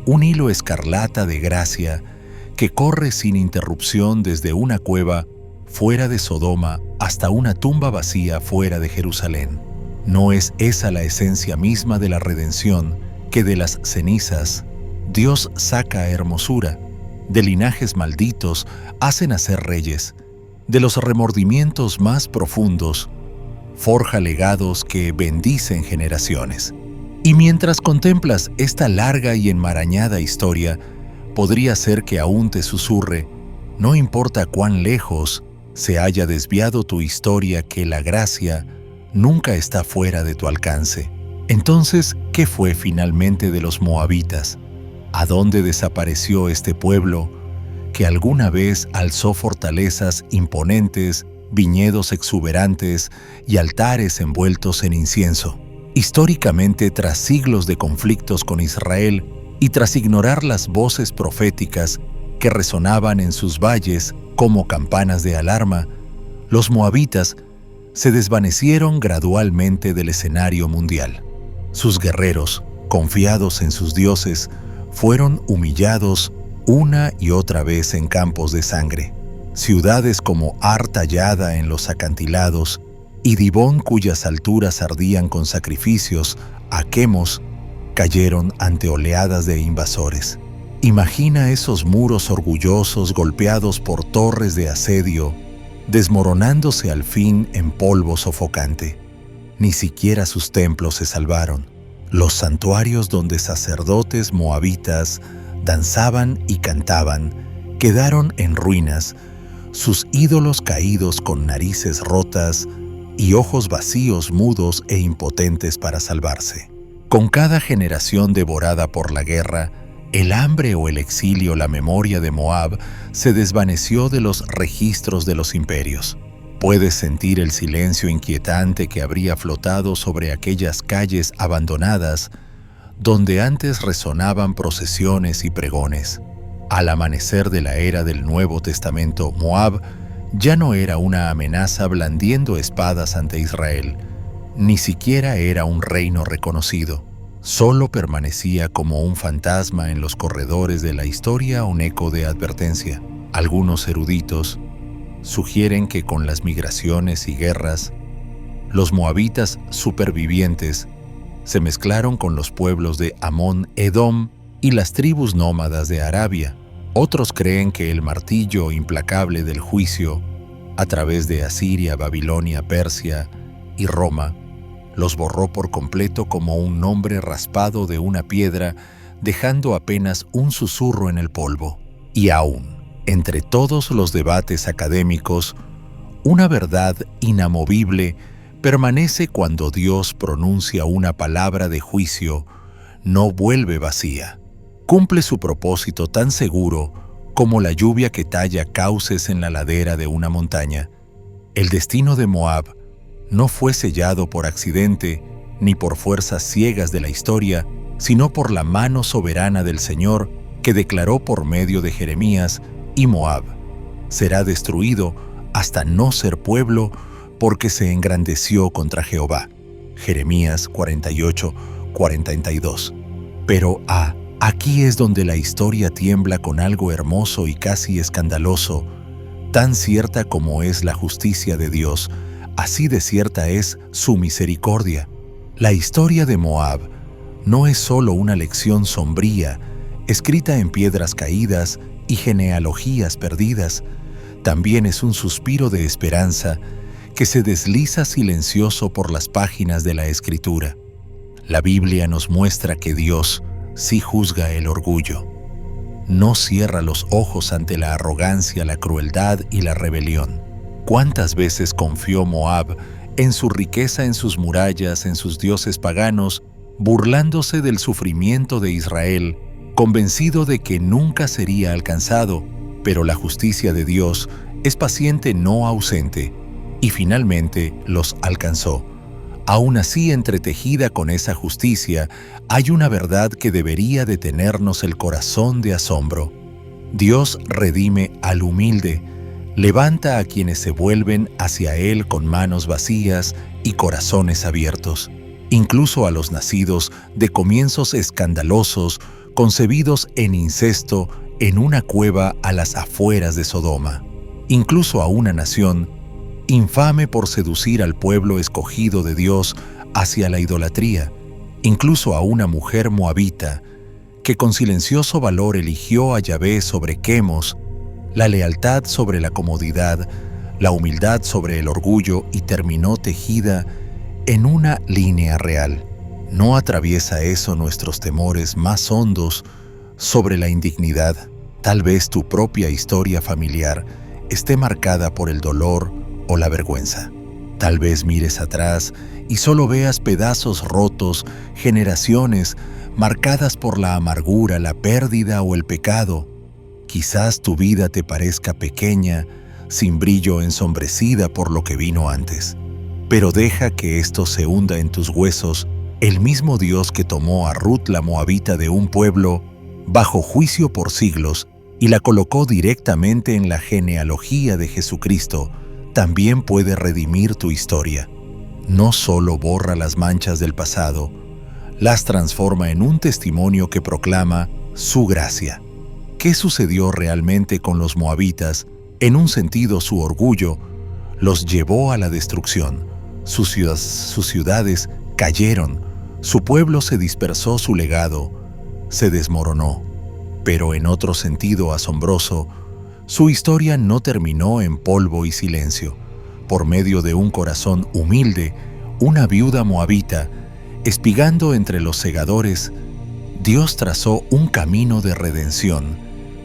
un hilo escarlata de gracia que corre sin interrupción desde una cueva fuera de Sodoma hasta una tumba vacía fuera de Jerusalén. ¿No es esa la esencia misma de la redención, que de las cenizas Dios saca hermosura, de linajes malditos hace nacer reyes, de los remordimientos más profundos forja legados que bendicen generaciones? Y mientras contemplas esta larga y enmarañada historia, podría ser que aún te susurre, no importa cuán lejos se haya desviado tu historia, que la gracia nunca está fuera de tu alcance. Entonces, ¿qué fue finalmente de los moabitas? ¿A dónde desapareció este pueblo que alguna vez alzó fortalezas imponentes, viñedos exuberantes y altares envueltos en incienso? Históricamente, tras siglos de conflictos con Israel y tras ignorar las voces proféticas que resonaban en sus valles como campanas de alarma, los moabitas se desvanecieron gradualmente del escenario mundial. Sus guerreros, confiados en sus dioses, fueron humillados una y otra vez en campos de sangre. Ciudades como Ar tallada en los acantilados y Dibón, cuyas alturas ardían con sacrificios a Quemos, cayeron ante oleadas de invasores. Imagina esos muros orgullosos golpeados por torres de asedio, desmoronándose al fin en polvo sofocante. Ni siquiera sus templos se salvaron. Los santuarios donde sacerdotes moabitas danzaban y cantaban quedaron en ruinas, sus ídolos caídos con narices rotas y ojos vacíos, mudos e impotentes para salvarse. Con cada generación devorada por la guerra, el hambre o el exilio, la memoria de Moab se desvaneció de los registros de los imperios. Puedes sentir el silencio inquietante que habría flotado sobre aquellas calles abandonadas donde antes resonaban procesiones y pregones. Al amanecer de la era del Nuevo Testamento, Moab ya no era una amenaza blandiendo espadas ante Israel, ni siquiera era un reino reconocido. Solo permanecía como un fantasma en los corredores de la historia, un eco de advertencia. Algunos eruditos sugieren que con las migraciones y guerras, los moabitas supervivientes se mezclaron con los pueblos de Amón, Edom y las tribus nómadas de Arabia. Otros creen que el martillo implacable del juicio, a través de Asiria, Babilonia, Persia y Roma, los borró por completo como un nombre raspado de una piedra, dejando apenas un susurro en el polvo. Y aún, entre todos los debates académicos, una verdad inamovible permanece: cuando Dios pronuncia una palabra de juicio, no vuelve vacía. Cumple su propósito tan seguro como la lluvia que talla cauces en la ladera de una montaña. El destino de Moab no fue sellado por accidente ni por fuerzas ciegas de la historia, sino por la mano soberana del Señor, que declaró por medio de Jeremías: y Moab será destruido hasta no ser pueblo, porque se engrandeció contra Jehová. Jeremías 48:42. Pero aquí es donde la historia tiembla con algo hermoso y casi escandaloso. Tan cierta como es la justicia de Dios, así de cierta es su misericordia. La historia de Moab no es solo una lección sombría, escrita en piedras caídas y genealogías perdidas. También es un suspiro de esperanza que se desliza silencioso por las páginas de la Escritura. La Biblia nos muestra que Dios sí juzga el orgullo. No cierra los ojos ante la arrogancia, la crueldad y la rebelión. ¿Cuántas veces confió Moab en su riqueza, en sus murallas, en sus dioses paganos, burlándose del sufrimiento de Israel, convencido de que nunca sería alcanzado? Pero la justicia de Dios es paciente, no ausente, y finalmente los alcanzó. Aún así, entretejida con esa justicia, hay una verdad que debería detenernos el corazón de asombro. Dios redime al humilde, levanta a quienes se vuelven hacia Él con manos vacías y corazones abiertos, incluso a los nacidos de comienzos escandalosos, concebidos en incesto en una cueva a las afueras de Sodoma, incluso a una nación infame por seducir al pueblo escogido de Dios hacia la idolatría, incluso a una mujer moabita que con silencioso valor eligió a Yahvé sobre Quemos, la lealtad sobre la comodidad, la humildad sobre el orgullo y terminó tejida en una línea real. ¿No atraviesa eso nuestros temores más hondos sobre la indignidad? Tal vez tu propia historia familiar esté marcada por el dolor o la vergüenza. Tal vez mires atrás y solo veas pedazos rotos, generaciones marcadas por la amargura, la pérdida o el pecado. Quizás tu vida te parezca pequeña, sin brillo, ensombrecida por lo que vino antes. Pero deja que esto se hunda en tus huesos. El mismo Dios que tomó a Ruth la moabita de un pueblo bajo juicio por siglos y la colocó directamente en la genealogía de Jesucristo, también puede redimir tu historia. No solo borra las manchas del pasado, las transforma en un testimonio que proclama su gracia. ¿Qué sucedió realmente con los moabitas? En un sentido, su orgullo los llevó a la destrucción. Sus ciudades cayeron, su pueblo se dispersó, su legado se desmoronó. Pero en otro sentido asombroso, su historia no terminó en polvo y silencio. Por medio de un corazón humilde, una viuda moabita, espigando entre los segadores, Dios trazó un camino de redención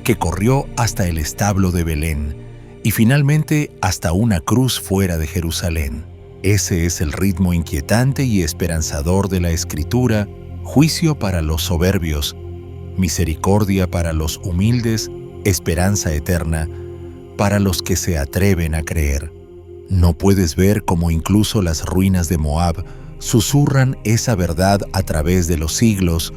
que corrió hasta el establo de Belén y finalmente hasta una cruz fuera de Jerusalén. Ese es el ritmo inquietante y esperanzador de la Escritura: juicio para los soberbios, misericordia para los humildes, esperanza eterna para los que se atreven a creer. ¿No puedes ver cómo incluso las ruinas de Moab susurran esa verdad a través de los siglos?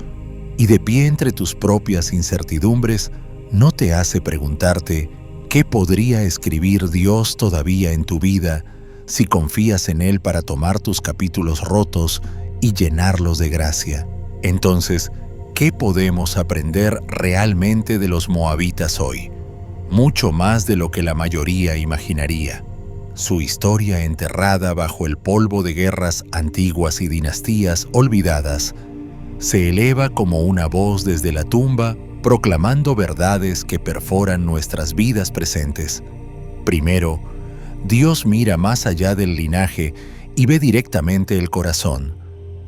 Y de pie entre tus propias incertidumbres, ¿no te hace preguntarte qué podría escribir Dios todavía en tu vida si confías en Él para tomar tus capítulos rotos y llenarlos de gracia? Entonces, ¿qué podemos aprender realmente de los moabitas hoy? Mucho más de lo que la mayoría imaginaría. Su historia, enterrada bajo el polvo de guerras antiguas y dinastías olvidadas, se eleva como una voz desde la tumba, proclamando verdades que perforan nuestras vidas presentes. Primero, Dios mira más allá del linaje y ve directamente el corazón.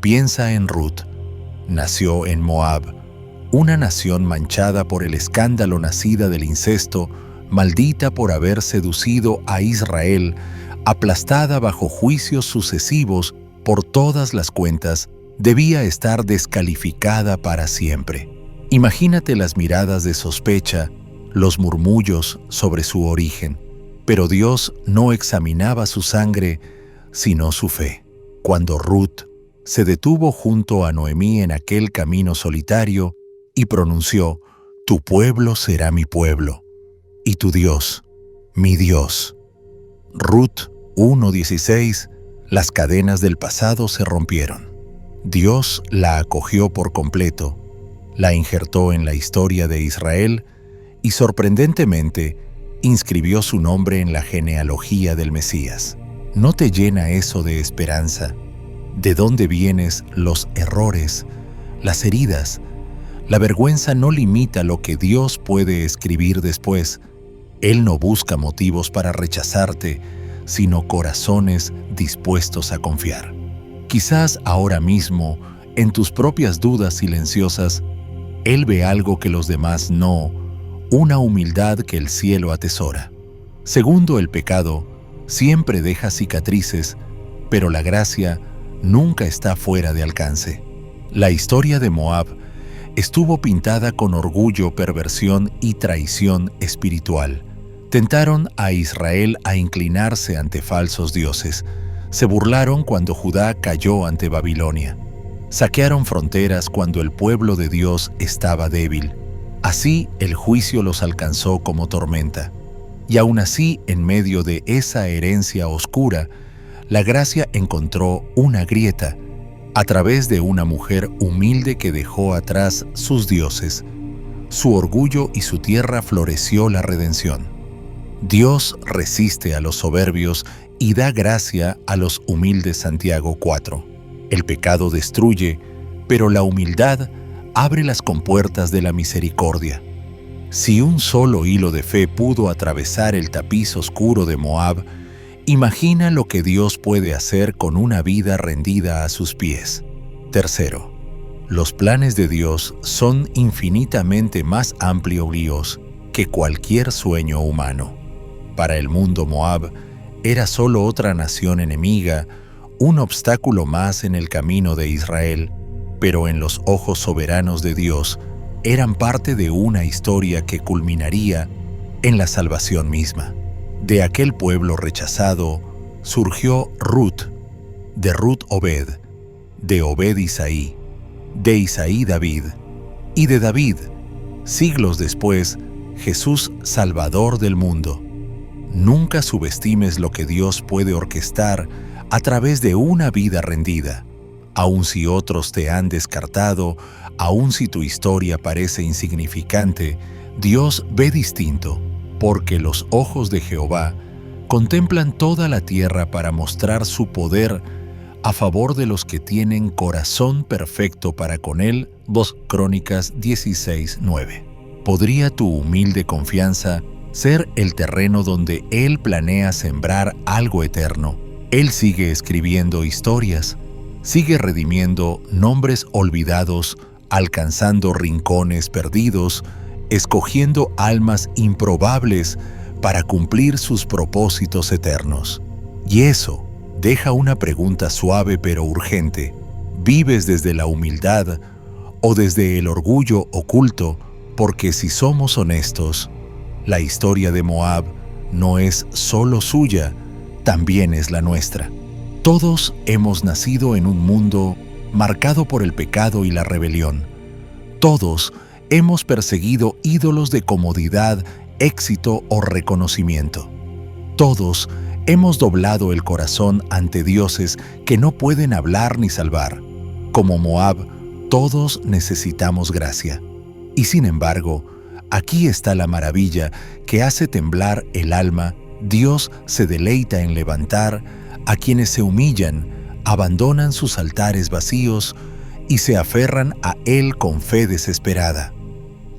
Piensa en Ruth. Nació en Moab, una nación manchada por el escándalo, nacida del incesto, maldita por haber seducido a Israel, aplastada bajo juicios sucesivos por todas las cuentas, debía estar descalificada para siempre. Imagínate las miradas de sospecha, los murmullos sobre su origen. Pero Dios no examinaba su sangre, sino su fe. Cuando Ruth se detuvo junto a Noemí en aquel camino solitario y pronunció: «Tu pueblo será mi pueblo, y tu Dios, mi Dios». Ruth 1:16, las cadenas del pasado se rompieron. Dios la acogió por completo, la injertó en la historia de Israel y, sorprendentemente, inscribió su nombre en la genealogía del Mesías. ¿No te llena eso de esperanza? ¿De dónde vienes los errores, las heridas? La vergüenza no limita lo que Dios puede escribir después. Él no busca motivos para rechazarte, sino corazones dispuestos a confiar. Quizás ahora mismo, en tus propias dudas silenciosas, Él ve algo que los demás no, una humildad que el cielo atesora. Segundo, el pecado siempre deja cicatrices, pero la gracia nunca está fuera de alcance. La historia de Moab estuvo pintada con orgullo, perversión y traición espiritual. Tentaron a Israel a inclinarse ante falsos dioses. Se burlaron cuando Judá cayó ante Babilonia. Saquearon fronteras cuando el pueblo de Dios estaba débil. Así el juicio los alcanzó como tormenta. Y aún así, en medio de esa herencia oscura, la gracia encontró una grieta a través de una mujer humilde que dejó atrás sus dioses. Su orgullo y su tierra floreció la redención. Dios resiste a los soberbios y da gracia a los humildes. Santiago 4. El pecado destruye, pero la humildad abre las compuertas de la misericordia. Si un solo hilo de fe pudo atravesar el tapiz oscuro de Moab, imagina lo que Dios puede hacer con una vida rendida a sus pies. Tercero, los planes de Dios son infinitamente más amplios que cualquier sueño humano. Para el mundo, Moab era solo otra nación enemiga, un obstáculo más en el camino de Israel, pero en los ojos soberanos de Dios eran parte de una historia que culminaría en la salvación misma. De aquel pueblo rechazado surgió Ruth, de Ruth Obed, de Obed Isaí, de Isaí David, y de David, siglos después, Jesús Salvador del mundo. Nunca subestimes lo que Dios puede orquestar a través de una vida rendida. Aun si otros te han descartado, aun si tu historia parece insignificante, Dios ve distinto, porque los ojos de Jehová contemplan toda la tierra para mostrar su poder a favor de los que tienen corazón perfecto para con Él. 2 Crónicas 16:9. ¿Podría tu humilde confianza ser el terreno donde Él planea sembrar algo eterno? Él sigue escribiendo historias, sigue redimiendo nombres olvidados, alcanzando rincones perdidos, escogiendo almas improbables para cumplir sus propósitos eternos. Y eso deja una pregunta suave pero urgente. ¿Vives desde la humildad o desde el orgullo oculto? Porque si somos honestos, la historia de Moab no es solo suya, también es la nuestra. Todos hemos nacido en un mundo marcado por el pecado y la rebelión. Todos hemos perseguido ídolos de comodidad, éxito o reconocimiento. Todos hemos doblado el corazón ante dioses que no pueden hablar ni salvar. Como Moab, todos necesitamos gracia. Y sin embargo, aquí está la maravilla que hace temblar el alma. Dios se deleita en levantar a quienes se humillan, abandonan sus altares vacíos y se aferran a Él con fe desesperada.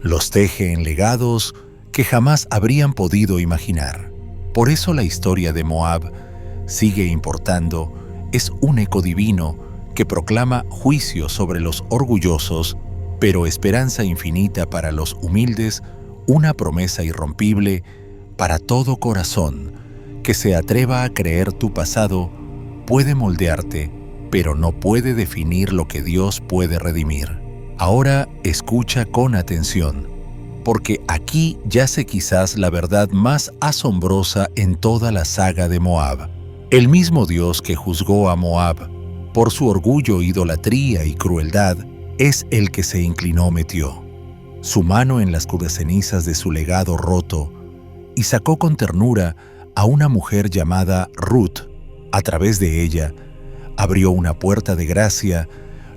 Los teje en legados que jamás habrían podido imaginar. Por eso la historia de Moab sigue importando, es un eco divino que proclama juicio sobre los orgullosos, pero esperanza infinita para los humildes, una promesa irrompible para todo corazón que se atreva a creer. Tu pasado puede moldearte, pero no puede definir lo que Dios puede redimir. Ahora escucha con atención, porque aquí yace quizás la verdad más asombrosa en toda la saga de Moab. El mismo Dios que juzgó a Moab por su orgullo, idolatría y crueldad, es el que se inclinó, metió su mano en las cenizas de su legado roto y sacó con ternura a una mujer llamada Ruth. A través de ella, abrió una puerta de gracia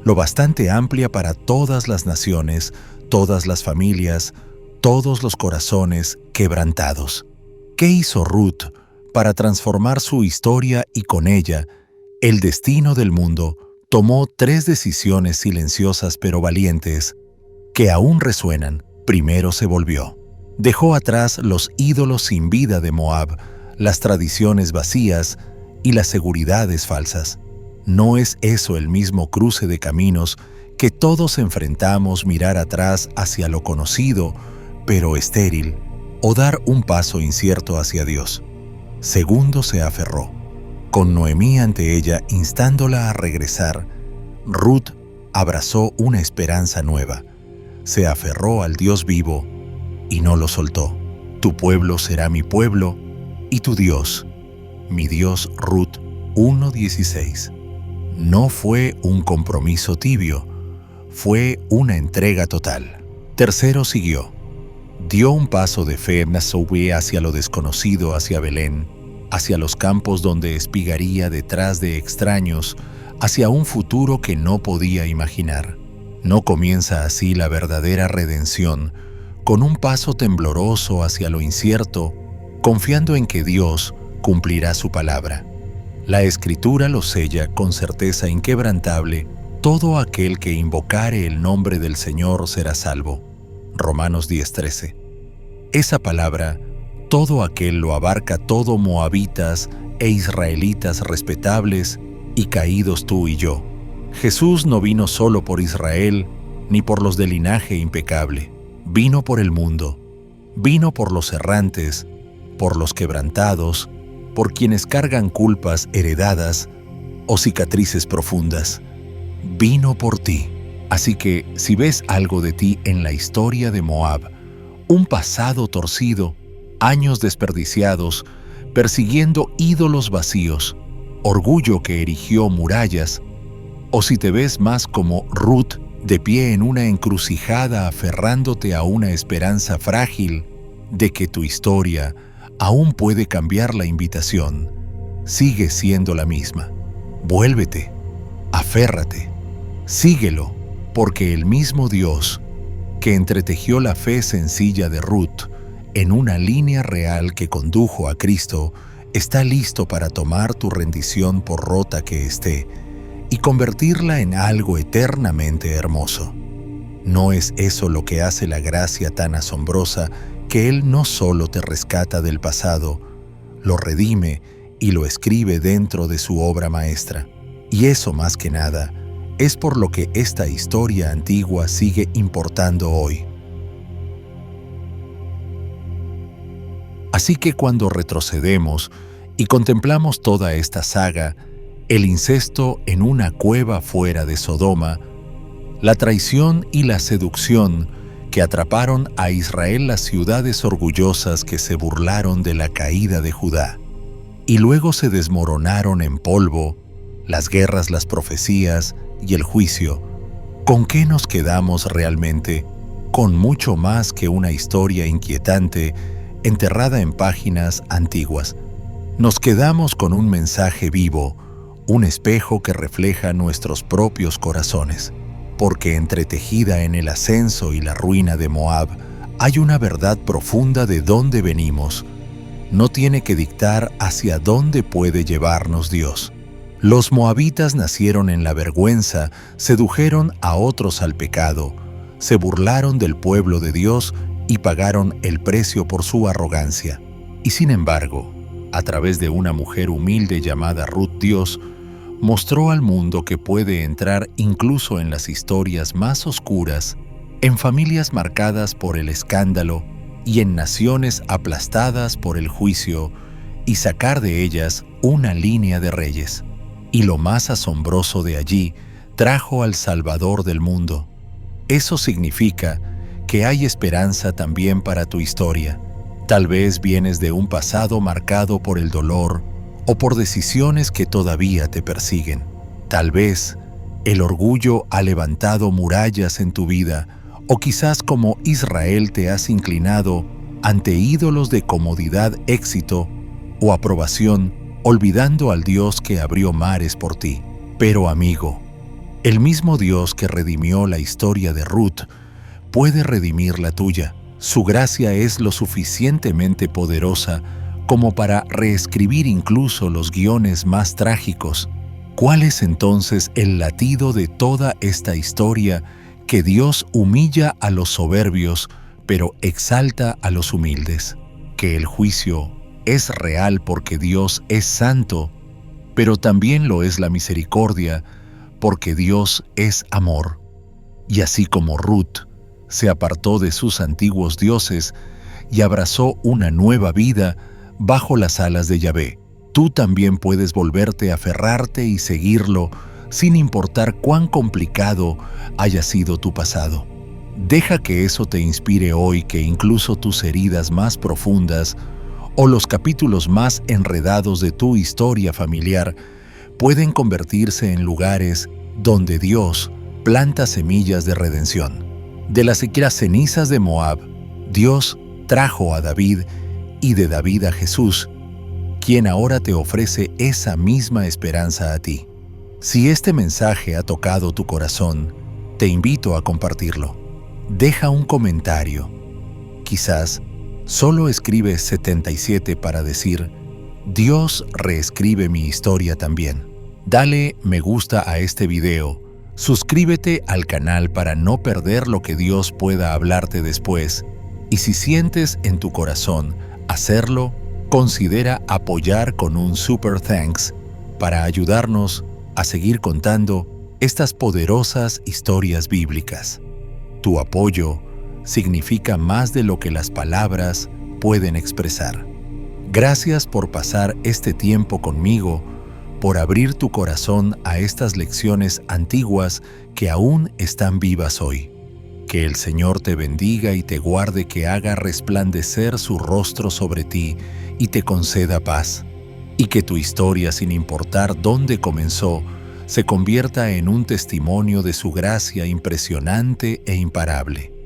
lo bastante amplia para todas las naciones, todas las familias, todos los corazones quebrantados. ¿Qué hizo Ruth para transformar su historia y con ella el destino del mundo? Tomó 3 decisiones silenciosas pero valientes que aún resuenan. Primero se volvió. Dejó atrás los ídolos sin vida de Moab, las tradiciones vacías y las seguridades falsas. ¿No es eso el mismo cruce de caminos que todos enfrentamos, mirar atrás hacia lo conocido, pero estéril, o dar un paso incierto hacia Dios? Segundo, se aferró. Con Noemí ante ella, instándola a regresar, Ruth abrazó una esperanza nueva. Se aferró al Dios vivo y no lo soltó. Tu pueblo será mi pueblo y tu Dios, mi Dios. Ruth 1:16. No fue un compromiso tibio, fue una entrega total. Tercero, siguió. Dio un paso de fe hacia lo desconocido, hacia Belén, hacia los campos donde espigaría detrás de extraños, hacia un futuro que no podía imaginar. ¿No comienza así la verdadera redención, con un paso tembloroso hacia lo incierto, confiando en que Dios cumplirá su palabra? La Escritura lo sella con certeza inquebrantable: todo aquel que invocare el nombre del Señor será salvo. Romanos 10:13. Esa palabra, todo aquel, lo abarca todo moabitas e israelitas respetables y caídos tú y yo. Jesús no vino solo por Israel, ni por los de linaje impecable. Vino por el mundo. Vino por los errantes, por los quebrantados, por quienes cargan culpas heredadas o cicatrices profundas. Vino por ti. Así que si ves algo de ti en la historia de Moab, un pasado torcido, años desperdiciados, persiguiendo ídolos vacíos, orgullo que erigió murallas, o si te ves más como Ruth, de pie en una encrucijada aferrándote a una esperanza frágil de que tu historia aún puede cambiar, la invitación sigue siendo la misma. Vuélvete, aférrate, síguelo, porque el mismo Dios que entretejió la fe sencilla de Ruth en una línea real que condujo a Cristo, está listo para tomar tu rendición, por rota que esté, y convertirla en algo eternamente hermoso. ¿No es eso lo que hace la gracia tan asombrosa, que Él no solo te rescata del pasado, lo redime y lo escribe dentro de su obra maestra? Y eso, más que nada, es por lo que esta historia antigua sigue importando hoy. Así que cuando retrocedemos y contemplamos toda esta saga, el incesto en una cueva fuera de Sodoma, la traición y la seducción que atraparon a Israel, las ciudades orgullosas que se burlaron de la caída de Judá y luego se desmoronaron en polvo, las guerras, las profecías y el juicio, ¿con qué nos quedamos realmente? Con mucho más que una historia inquietante enterrada en páginas antiguas. Nos quedamos con un mensaje vivo, un espejo que refleja nuestros propios corazones, porque entretejida en el ascenso y la ruina de Moab hay una verdad profunda de dónde venimos. No tiene que dictar hacia dónde puede llevarnos Dios. Los moabitas nacieron en la vergüenza, sedujeron a otros al pecado, se burlaron del pueblo de Dios y pagaron el precio por su arrogancia. Y sin embargo, a través de una mujer humilde llamada Ruth, Dios mostró al mundo que puede entrar incluso en las historias más oscuras, en familias marcadas por el escándalo y en naciones aplastadas por el juicio, y sacar de ellas una línea de reyes. Y lo más asombroso de allí, trajo al Salvador del mundo. Eso significa que hay esperanza también para tu historia. Tal vez vienes de un pasado marcado por el dolor o por decisiones que todavía te persiguen. Tal vez el orgullo ha levantado murallas en tu vida, o quizás como Israel te has inclinado ante ídolos de comodidad, éxito o aprobación, olvidando al Dios que abrió mares por ti. Pero amigo, el mismo Dios que redimió la historia de Ruth puede redimir la tuya. Su gracia es lo suficientemente poderosa como para reescribir incluso los guiones más trágicos. ¿Cuál es entonces el latido de toda esta historia? Que Dios humilla a los soberbios, pero exalta a los humildes. Que el juicio es real porque Dios es santo, pero también lo es la misericordia, porque Dios es amor. Y así como Ruth se apartó de sus antiguos dioses y abrazó una nueva vida bajo las alas de Yahvé, tú también puedes volverte a aferrarte y seguirlo sin importar cuán complicado haya sido tu pasado. Deja que eso te inspire hoy, que incluso tus heridas más profundas o los capítulos más enredados de tu historia familiar pueden convertirse en lugares donde Dios planta semillas de redención. De las cenizas de Moab, Dios trajo a David, y de David a Jesús, quien ahora te ofrece esa misma esperanza a ti. Si este mensaje ha tocado tu corazón, te invito a compartirlo. Deja un comentario. Quizás solo escribe 77 para decir: Dios reescribe mi historia también. Dale me gusta a este video, suscríbete al canal para no perder lo que Dios pueda hablarte después, y si sientes en tu corazón hacerlo, considera apoyar con un super thanks para ayudarnos a seguir contando estas poderosas historias bíblicas. Tu apoyo significa más de lo que las palabras pueden expresar. Gracias por pasar este tiempo conmigo, por abrir tu corazón a estas lecciones antiguas que aún están vivas hoy. Que el Señor te bendiga y te guarde, que haga resplandecer su rostro sobre ti y te conceda paz, y que tu historia, sin importar dónde comenzó, se convierta en un testimonio de su gracia impresionante e imparable.